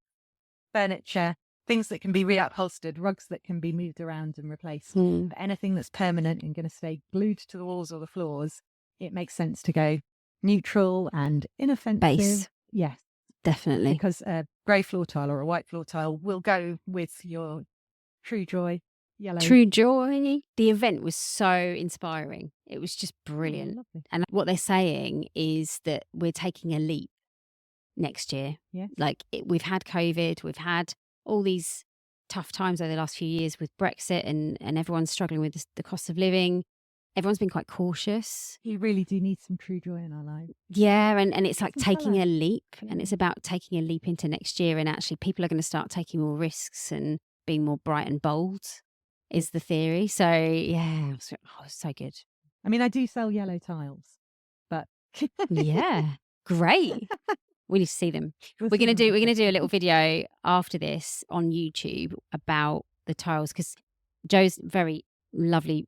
furniture, things that can be reupholstered, rugs that can be moved around and replaced. But anything that's permanent and going to stay glued to the walls or the floors, it makes sense to go neutral and inoffensive. Base. Yes. Definitely. Because a grey floor tile or a white floor tile will go with your True Joy yellow. True Joy. The event was so inspiring. It was just brilliant. Lovely. And what they're saying is that we're taking a leap next year. Yeah. Like we've had COVID, we've had all these tough times over the last few years with Brexit and everyone's struggling with the cost of living. Everyone's been quite cautious. You really do need some true joy in our lives. Yeah, and it's like Some taking colour. a leap, Yeah. and it's about taking a leap into next year, and actually people are going to start taking more risks and being more bright and bold is the theory. So yeah, it was so good. I mean, I do sell yellow tiles, but Yeah, great. We need to see them. We're We're gonna do a little little. video after this on YouTube about the tiles because Jo's very lovely.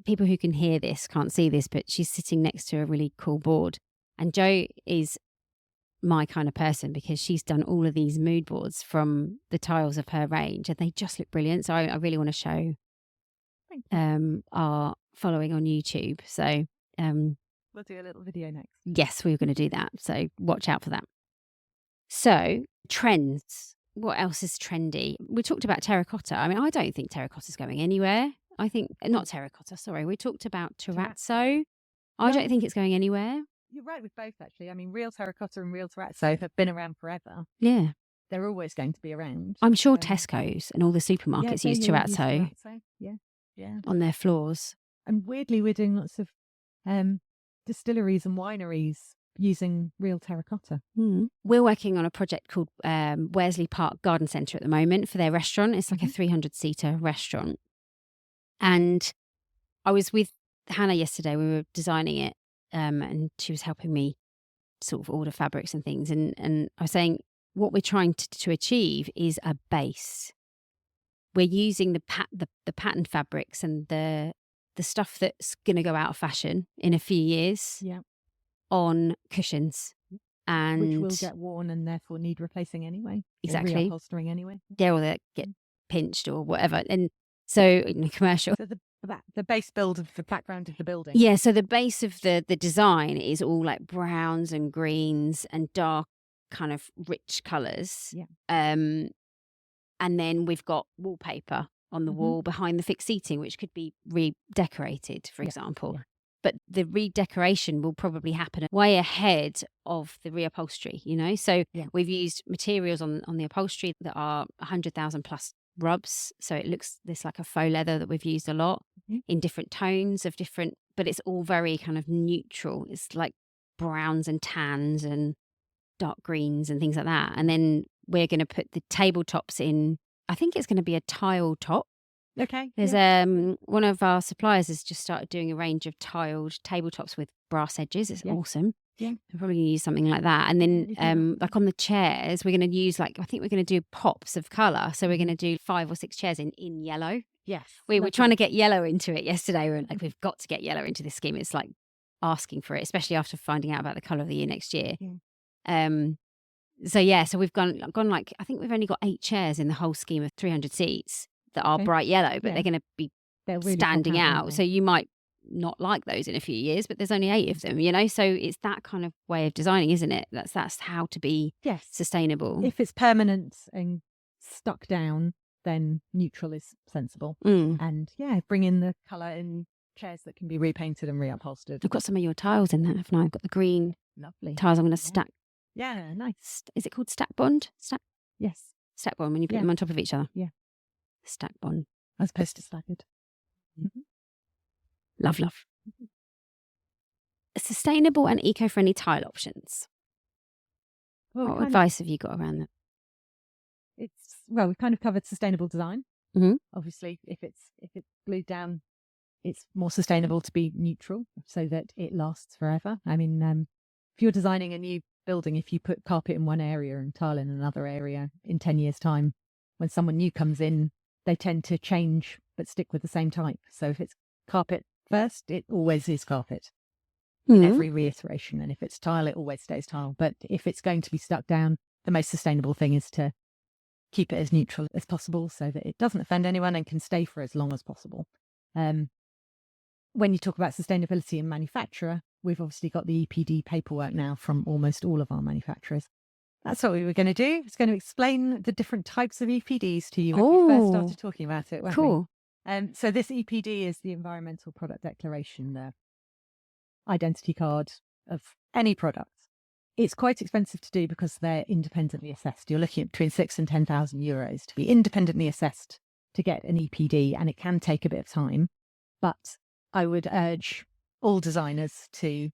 People who can hear this can't see this, but she's sitting next to a really cool board. And Jo is my kind of person because she's done all of these mood boards from the tiles of her range and they just look brilliant. So I really want to show our following on YouTube. So We'll do a little video next. yes, we were going to do that. So watch out for that. So trends. What else is trendy? We talked about terracotta. I mean, I don't think terracotta's going anywhere. I think, not terracotta, sorry. We talked about terrazzo. I don't think it's going anywhere. You're right with both, actually. I mean, real terracotta and real terrazzo have been around forever. Yeah. They're always going to be around. I'm sure Tesco's and all the supermarkets they use use terrazzo Yeah. on their floors. And weirdly, we're doing lots of distilleries and wineries using real terracotta. We're working on a project called Wearsley Park Garden Centre at the moment for their restaurant. It's like a 300-seater restaurant. And I was with Hannah yesterday. We were designing it and she was helping me sort of order fabrics and things. And I was saying what we're trying to achieve is a base. We're using the patterned fabrics and the stuff that's going to go out of fashion in a few years on cushions. And which will get worn and therefore need replacing anyway. Exactly. Or reupholstering anyway. Yeah, or they get pinched or whatever. And so in a commercial. So the base build of the background of the building. Yeah, so the base of the design is all like browns and greens and dark kind of rich colours. Yeah. And then we've got wallpaper on the wall behind the fixed seating, which could be redecorated, for example. Yeah. But the redecoration will probably happen way ahead of the reupholstery, you know? So we've used materials on the upholstery that are 100,000 plus rubs. So it looks this like a faux leather that we've used a lot in different tones of different, but it's all very kind of neutral. It's like browns and tans and dark greens and things like that. And then we're going to put the tabletops in. I think it's going to be a tile top. Okay. There's one of our suppliers has just started doing a range of tiled tabletops with brass edges. It's awesome. Yeah. We're probably going to use something like that. And then like on the chairs, we're going to use I think we're going to do pops of colour. So we're going to do 5 or 6 chairs in yellow. Yes. We were trying to get yellow into it yesterday. We were like, we've got to get yellow into this scheme. It's like asking for it, especially after finding out about the colour of the year next year. Yeah. So we've gone like, I think we've only got 8 chairs in the whole scheme of 300 seats that are bright yellow, but they're going to be really standing out. So you might not like those in a few years, but there's only 8 of them, you know? So it's that kind of way of designing, isn't it? That's how to be sustainable. If it's permanent and stuck down, then neutral is sensible. And bring in the colour in chairs that can be repainted and reupholstered. I've got some of your tiles in there, haven't I? I've got the green tiles I'm going to stack. Yeah, nice. Is it called stack bond? Yes. Stack bond when you put them on top of each other. Yeah. Stack bond. As opposed to staggered. Love. Sustainable and eco-friendly tile options. What advice have you got around that? We've kind of covered sustainable design. Obviously, if it's glued down, it's more sustainable to be neutral so that it lasts forever. I mean, if you're designing a new building, if you put carpet in one area and tile in another area in 10 years' time, when someone new comes in, they tend to change but stick with the same type. So if it's carpet first, it always is carpet. in every reiteration. And if it's tile, it always stays tile. But if it's going to be stuck down, the most sustainable thing is to keep it as neutral as possible so that it doesn't offend anyone and can stay for as long as possible. When you talk about sustainability in manufacturer, we've obviously got the EPD paperwork now from almost all of our manufacturers. That's what we were going to do. It's going to explain the different types of EPDs to you when we first started talking about it, weren't cool. we? So this EPD is the Environmental Product Declaration, the identity card of any product. It's quite expensive to do because they're independently assessed. You're looking at between 6,000 and 10,000 euros to be independently assessed to get an EPD, and it can take a bit of time. But I would urge all designers to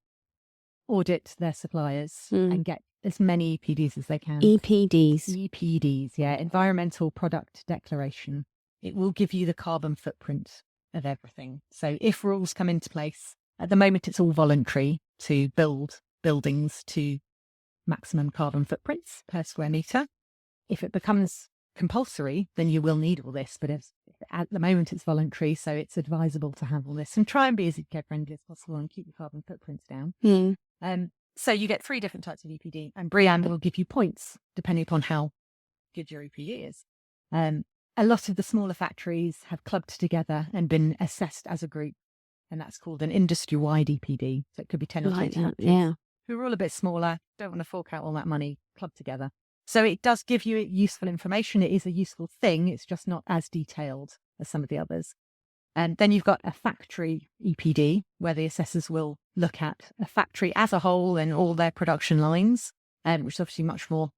audit their suppliers and get as many EPDs as they can. EPDs, yeah. Environmental Product Declaration. It will give you the carbon footprint of everything. So if rules come into place, at the moment it's all voluntary to build buildings to maximum carbon footprints per square metre. If it becomes compulsory, then you will need all this. But at the moment it's voluntary, so it's advisable to have all this and try and be as eco-friendly as possible and keep your carbon footprints down. So you get 3 different types of EPD, and BREEAM will give you points depending upon how good your EPD is. A lot of the smaller factories have clubbed together and been assessed as a group, and that's called an industry-wide EPD. So it could be 10 or 20 factories who are all a bit smaller, don't want to fork out all that money, club together. So it does give you useful information. It is a useful thing. It's just not as detailed as some of the others. And then you've got a factory EPD, where the assessors will look at a factory as a whole and all their production lines, which is obviously much more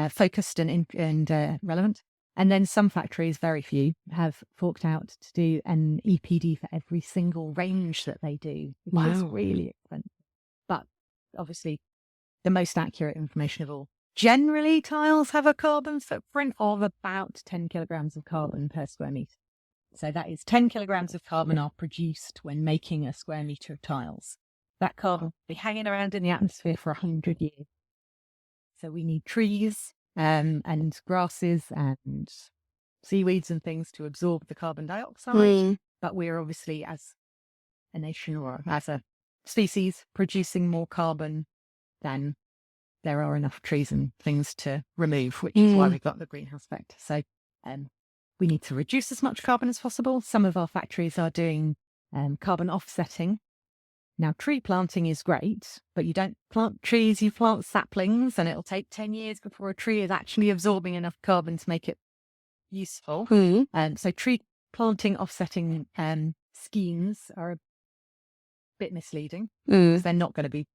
focused and relevant. And then some factories, very few, have forked out to do an EPD for every single range that they do, which is really expensive. But obviously, the most accurate information of all. Generally, tiles have a carbon footprint of about 10 kilograms of carbon per square metre. So that is 10 kilograms of carbon are produced when making a square metre of tiles. That carbon will be hanging around in the atmosphere for 100 years. So we need trees and grasses and seaweeds and things to absorb the carbon dioxide. But we're obviously, as a nation or as a species, producing more carbon than there are enough trees and things to remove, which is why we've got the greenhouse effect. So we need to reduce as much carbon as possible. Some of our factories are doing carbon offsetting. Now, tree planting is great, but you don't plant trees, you plant saplings, and it'll take 10 years before a tree is actually absorbing enough carbon to make it useful. So tree planting offsetting schemes are a bit misleading because they're not going to be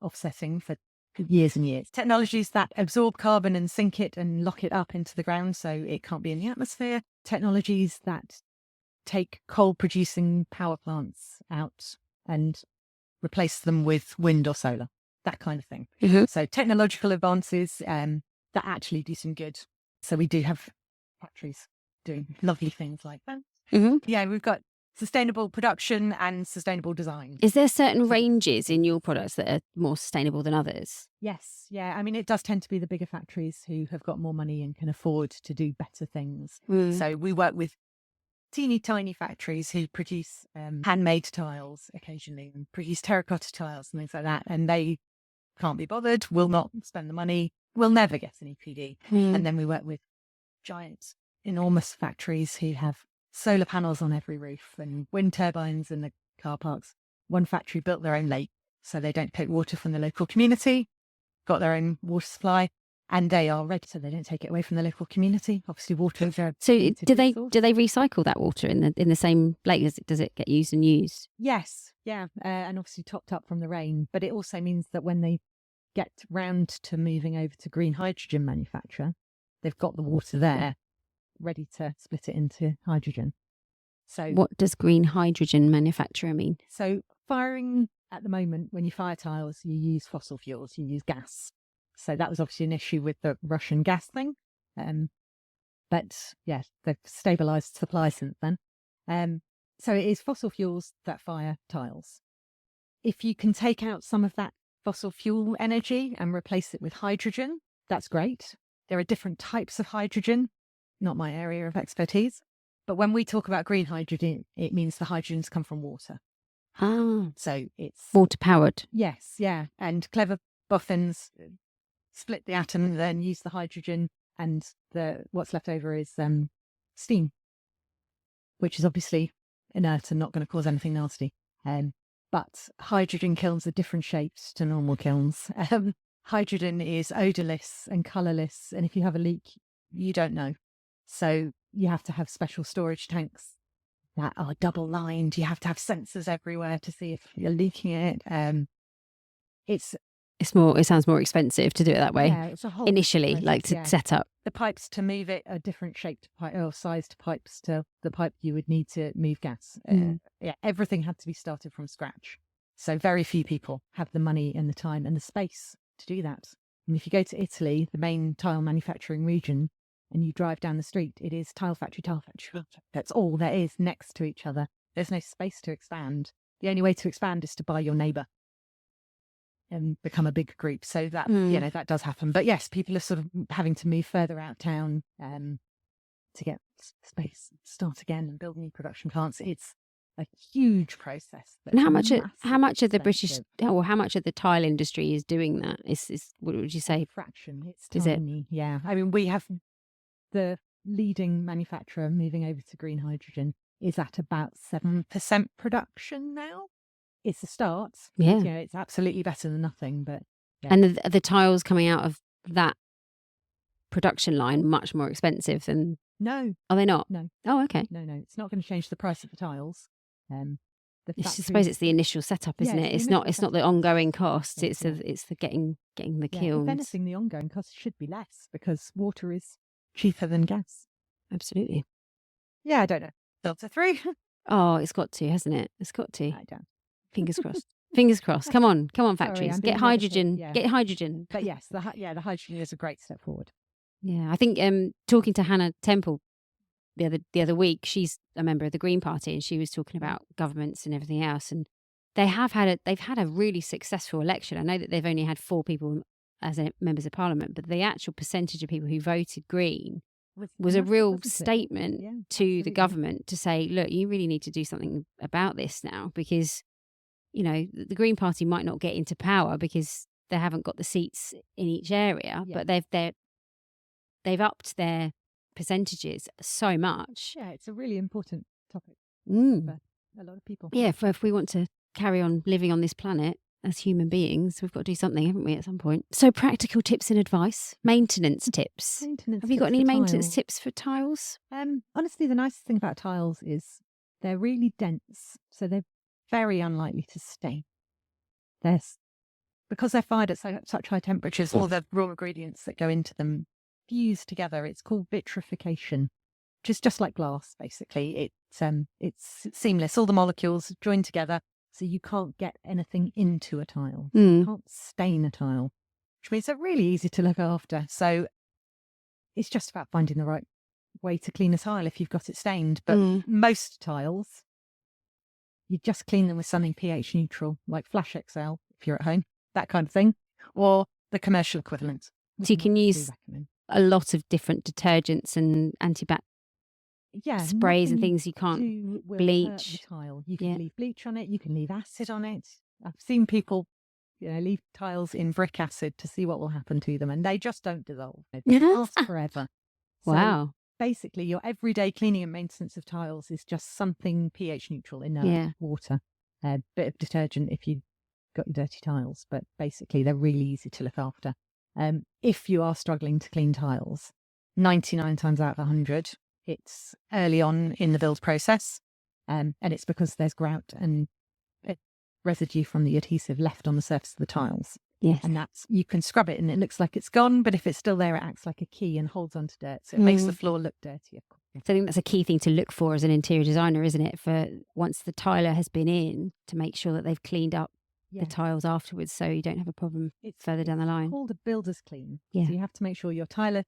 offsetting for years and years. Technologies that absorb carbon and sink it and lock it up into the ground so it can't be in the atmosphere. Technologies that take coal-producing power plants out and replace them with wind or solar, that kind of thing. So technological advances that actually do some good. So we do have factories doing lovely things like that. Yeah, we've got sustainable production and sustainable design. Is there certain ranges in your products that are more sustainable than others? Yes. Yeah. I mean, it does tend to be the bigger factories who have got more money and can afford to do better things. So we work with teeny tiny factories who produce handmade tiles occasionally and produce terracotta tiles and things like that. And they can't be bothered, will not spend the money, will never get an EPD. And then we work with giant, enormous factories who have solar panels on every roof and wind turbines in the car parks. One factory built their own lake, so they don't take water from the local community, got their own water supply, and they are ready, so they don't take it away from the local community. Obviously, water is their So do they recycle that water in the same lake? Does it get used and used? Yes, yeah, and obviously topped up from the rain. But it also means that when they get round to moving over to green hydrogen manufacture, they've got the water there, ready to split it into hydrogen. So what does green hydrogen manufacturer mean? So firing at the moment, when you fire tiles, you use fossil fuels, you use gas. So that was obviously an issue with the Russian gas thing. But yeah, they've stabilised supply since then. So it is fossil fuels that fire tiles. If you can take out some of that fossil fuel energy and replace it with hydrogen, that's great. There are different types of hydrogen, not my area of expertise. But when we talk about green hydrogen, it means the hydrogens come from water. Ah, So it's water powered. yes, yeah, and clever boffins split the atom, then use the hydrogen, and what's left over is steam, which is obviously inert and not going to cause anything nasty. But hydrogen kilns are different shapes to normal kilns. Hydrogen is odorless and colourless, and if you have a leak, you don't know. So you have to have special storage tanks that are double lined. You have to have sensors everywhere to see if you're leaking it. It sounds more expensive to do it that way. Yeah, it's a whole initially, process, like to yeah. set up. The pipes to move it are different shaped or sized pipes to the pipe you would need to move gas. Yeah, everything had to be started from scratch. So very few people have the money and the time and the space to do that. And if you go to Italy, the main tile manufacturing region, and you drive down the street, it is tile factory, tile factory. That's all there is next to each other. There's no space to expand. The only way to expand is to buy your neighbour and become a big group. So that, that does happen. But yes, people are sort of having to move further out town to get space, start again and build new production plants. It's a huge process. And how much of the British, or how much of the tile industry is doing that? Is what would you say? A fraction. It's tiny. Yeah. I mean, we have the leading manufacturer moving over to green hydrogen is at about 7% production now. It's a start. Yeah. It's absolutely better than nothing. But yeah. And the tiles coming out of that production line much more expensive than? No. Are they not? No. Oh, okay. No. It's not going to change the price of the tiles. I suppose it's the initial setup, isn't it? It's not the ongoing cost. It's the getting the kilns. If anything, the ongoing cost should be less because water is cheaper than gas. Absolutely. Yeah, I don't know. Filter 3. Oh, it's got to, hasn't it? It's got to. I don't. Fingers crossed. Fingers crossed. Come on, factories. Get hydrogen. Get hydrogen. But yes, the hydrogen is a great step forward. Yeah, I think talking to Hannah Temple the other week, she's a member of the Green Party, and she was talking about governments and everything else, and they've had a really successful election. I know that they've only had 4 people as members of Parliament, but the actual percentage of people who voted Green was a real statement to the government to say, look, you really need to do something about this now, because the Green Party might not get into power because they haven't got the seats in each area, but they've upped their percentages so much. Yeah, it's a really important topic for a lot of people. Yeah, if we want to carry on living on this planet as human beings, we've got to do something, haven't we, at some point? So practical tips and advice, maintenance tips. Have you got any maintenance tips for tiles? Honestly, the nicest thing about tiles is they're really dense, so they're very unlikely to stain. Because they're fired at such high temperatures, all the raw ingredients that go into them fuse together. It's called vitrification, which is just like glass, basically. It's seamless. All the molecules join together, so you can't get anything into a tile. You can't stain a tile, which means they're really easy to look after. So it's just about finding the right way to clean a tile if you've got it stained. But most tiles, you just clean them with something pH neutral, like Flash XL if you're at home, that kind of thing, or the commercial equivalent. So you can use a lot of different detergents and sprays and things. You can't bleach. The tile. You can leave bleach on it. You can leave acid on it. I've seen people, leave tiles in brick acid to see what will happen to them, and they just don't dissolve. They last forever. Wow. So basically, your everyday cleaning and maintenance of tiles is just something pH neutral in water, a bit of detergent if you've got your dirty tiles, but basically they're really easy to look after. If you are struggling to clean tiles, 99 times out of 100, it's early on in the build process, and it's because there's grout and residue from the adhesive left on the surface of the tiles. Yes. And you can scrub it and it looks like it's gone, but if it's still there, it acts like a key and holds onto dirt, so it makes the floor look dirtier. So I think that's a key thing to look for as an interior designer, isn't it? For once the tiler has been in, to make sure that they've cleaned up the tiles afterwards, so you don't have a problem further down the line. It's called a builder's clean. Yeah. So you have to make sure your tiler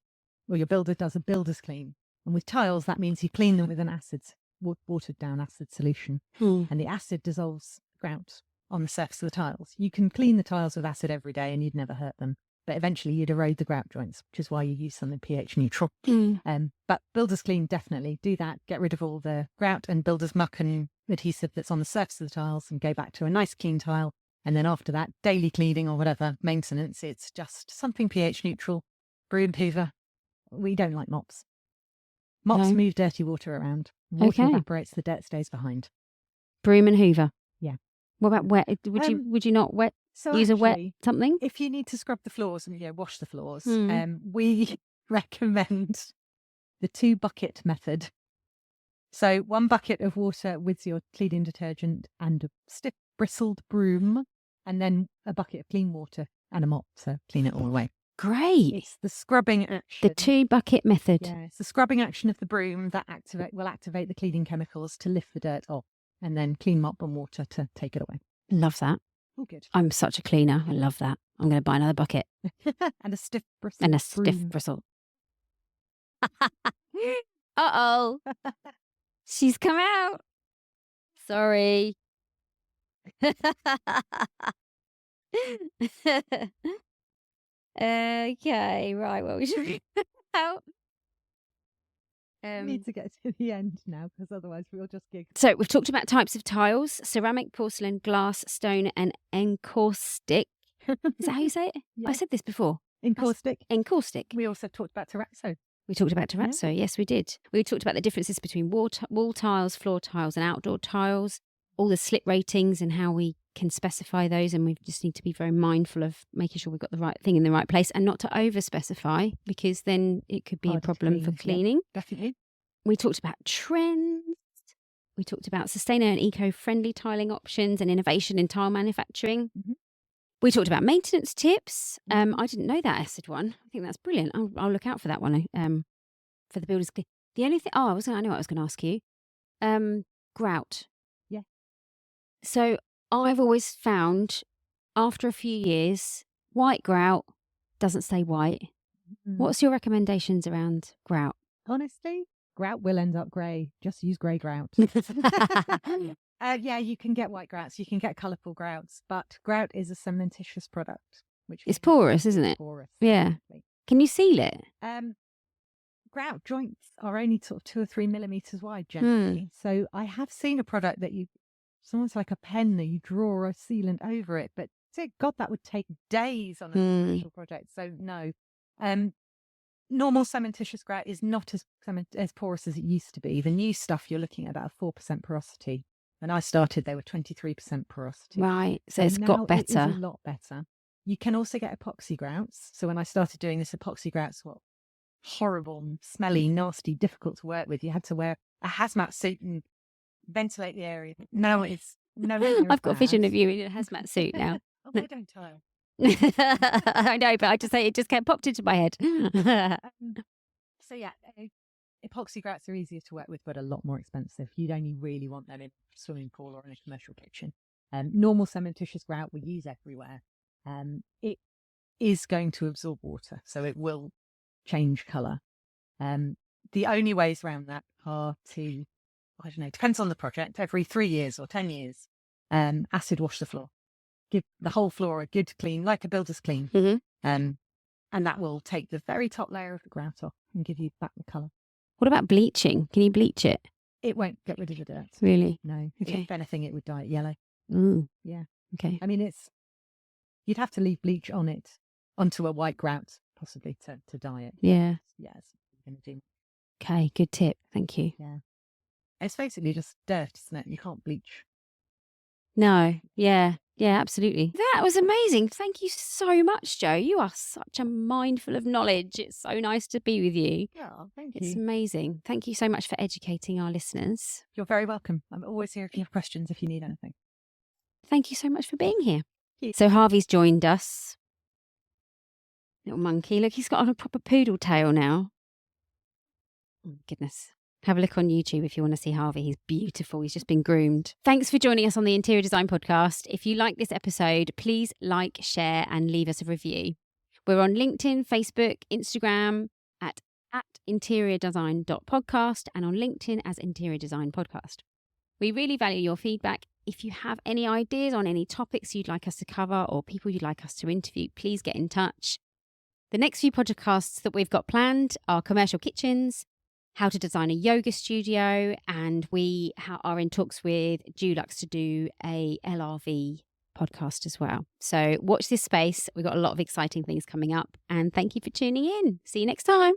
or your builder does a builder's clean. And with tiles, that means you clean them with an watered down acid solution. And the acid dissolves grout on the surface of the tiles. You can clean the tiles with acid every day and you'd never hurt them. but eventually you'd erode the grout joints, which is why you use something pH neutral. Mm. But Builder's Clean, definitely do that. Get rid of all the grout and Builder's muck and adhesive that's on the surface of the tiles and go back to a nice clean tile. And then after that, daily cleaning or whatever, maintenance, it's just something pH neutral. Broom, hoover. We don't like mops. Mops No. move dirty water around. Water Okay. evaporates, the dirt stays behind. Broom and hoover. Yeah. What about wet? Would you not wet? So Use a wet actually, something? if you need to scrub the floors and wash the floors, Mm. we recommend the 2-bucket method. So 1 bucket of water with your cleaning detergent and a stiff bristled broom, and then a bucket of clean water and a mop to clean it all away. Great. It's the scrubbing action. The 2-bucket method. Yeah, it's the scrubbing action of the broom that will activate the cleaning chemicals to lift the dirt off, and then clean mop and water to take it away. Love that. Oh, good. I'm such a cleaner. I love that. I'm going to buy another bucket. And a stiff bristle. And a stiff bristle. Uh-oh. She's come out. Sorry. Okay, right. Well, we should out. We need to get to the end now, because otherwise we'll just giggle. So we've talked about types of tiles: ceramic, porcelain, glass, stone, and encaustic. Is that how you say it? Yeah. I said this before. Encaustic. Encaustic. We also talked about terrazzo. We talked about terrazzo. Yes, we did. We talked about the differences between wall tiles, floor tiles, and outdoor tiles. All the slip ratings and how we can specify those, and we just need to be very mindful of making sure we've got the right thing in the right place and not to over specify, because then it could be a problem for cleaning. Yeah, definitely. We talked about trends. We talked about sustainable and eco-friendly tiling options and innovation in tile manufacturing. Mm-hmm. We talked about maintenance tips. I didn't know that acid one. I think that's brilliant. I'll look out for that one. For the builders. The only thing. I know what I was going to ask you. Grout. Yeah. So I've always found, after a few years, white grout doesn't stay white. What's your recommendations around grout? Honestly, grout will end up grey. Just use grey grout. Yeah, you can get white grouts, you can get colourful grouts, but grout is a cementitious product. It's porous, isn't it? Porous. Yeah. Exactly. Can you seal it? Grout joints are only sort of 2 or 3 millimeters wide generally. So I have seen a product that it's almost like a pen that you draw a sealant over it, but God, that would take days on a commercial project. So no. Normal cementitious grout is not as porous as it used to be. The new stuff, you're looking at about 4% porosity. When I started, they were 23% porosity. Right. So it's now got better. It is a lot better. You can also get epoxy grouts. So when I started doing this, epoxy grouts were horrible, smelly, nasty, difficult to work with. You had to wear a hazmat suit and ventilate the area. Now it's I've got a vision of you in a hazmat suit now. Oh, I don't tile. I know, but I just say it just popped into my head. So yeah, epoxy grouts are easier to work with, but a lot more expensive. You'd only really want them in a swimming pool or in a commercial kitchen. Normal cementitious grout we use everywhere. It is going to absorb water, so it will change colour. The only ways around that are to, I don't know, depends on the project, every 3 years or 10 years, acid wash the floor. Give the whole floor a good clean, like a builder's clean. And that will take the very top layer of the grout off and give you back the colour. What about bleaching? Can you bleach it? It won't get rid of the dirt. Really? No. Okay. If anything, it would dye it yellow. Yeah. Okay. I mean, you'd have to leave bleach on it, onto a white grout, possibly, to dye it. Yeah. Yes. Going to do. Okay, good tip. Thank you. Yeah. It's basically just dirt, isn't it? You can't bleach. No. Yeah. Yeah, absolutely. That was amazing. Thank you so much, Jo. You are such a mindful of knowledge. It's so nice to be with you. Yeah, thank you. It's amazing. Thank you so much for educating our listeners. You're very welcome. I'm always here if you have questions, if you need anything. Thank you so much for being here. Thank you. So Harvey's joined us. Little monkey. Look, he's got on a proper poodle tail now. Oh, goodness. Have a look on YouTube if you want to see Harvey. He's beautiful. He's just been groomed. Thanks for joining us on the Interior Design Podcast. If you like this episode, please like, share, and leave us a review. We're on LinkedIn, Facebook, Instagram at interiordesign.podcast and on LinkedIn as Interior Design Podcast. We really value your feedback. If you have any ideas on any topics you'd like us to cover or people you'd like us to interview, please get in touch. The next few podcasts that we've got planned are commercial kitchens, how to design a yoga studio, and we are in talks with Dulux to do a LRV podcast as well. So watch this space. We've got a lot of exciting things coming up, and thank you for tuning in. See you next time.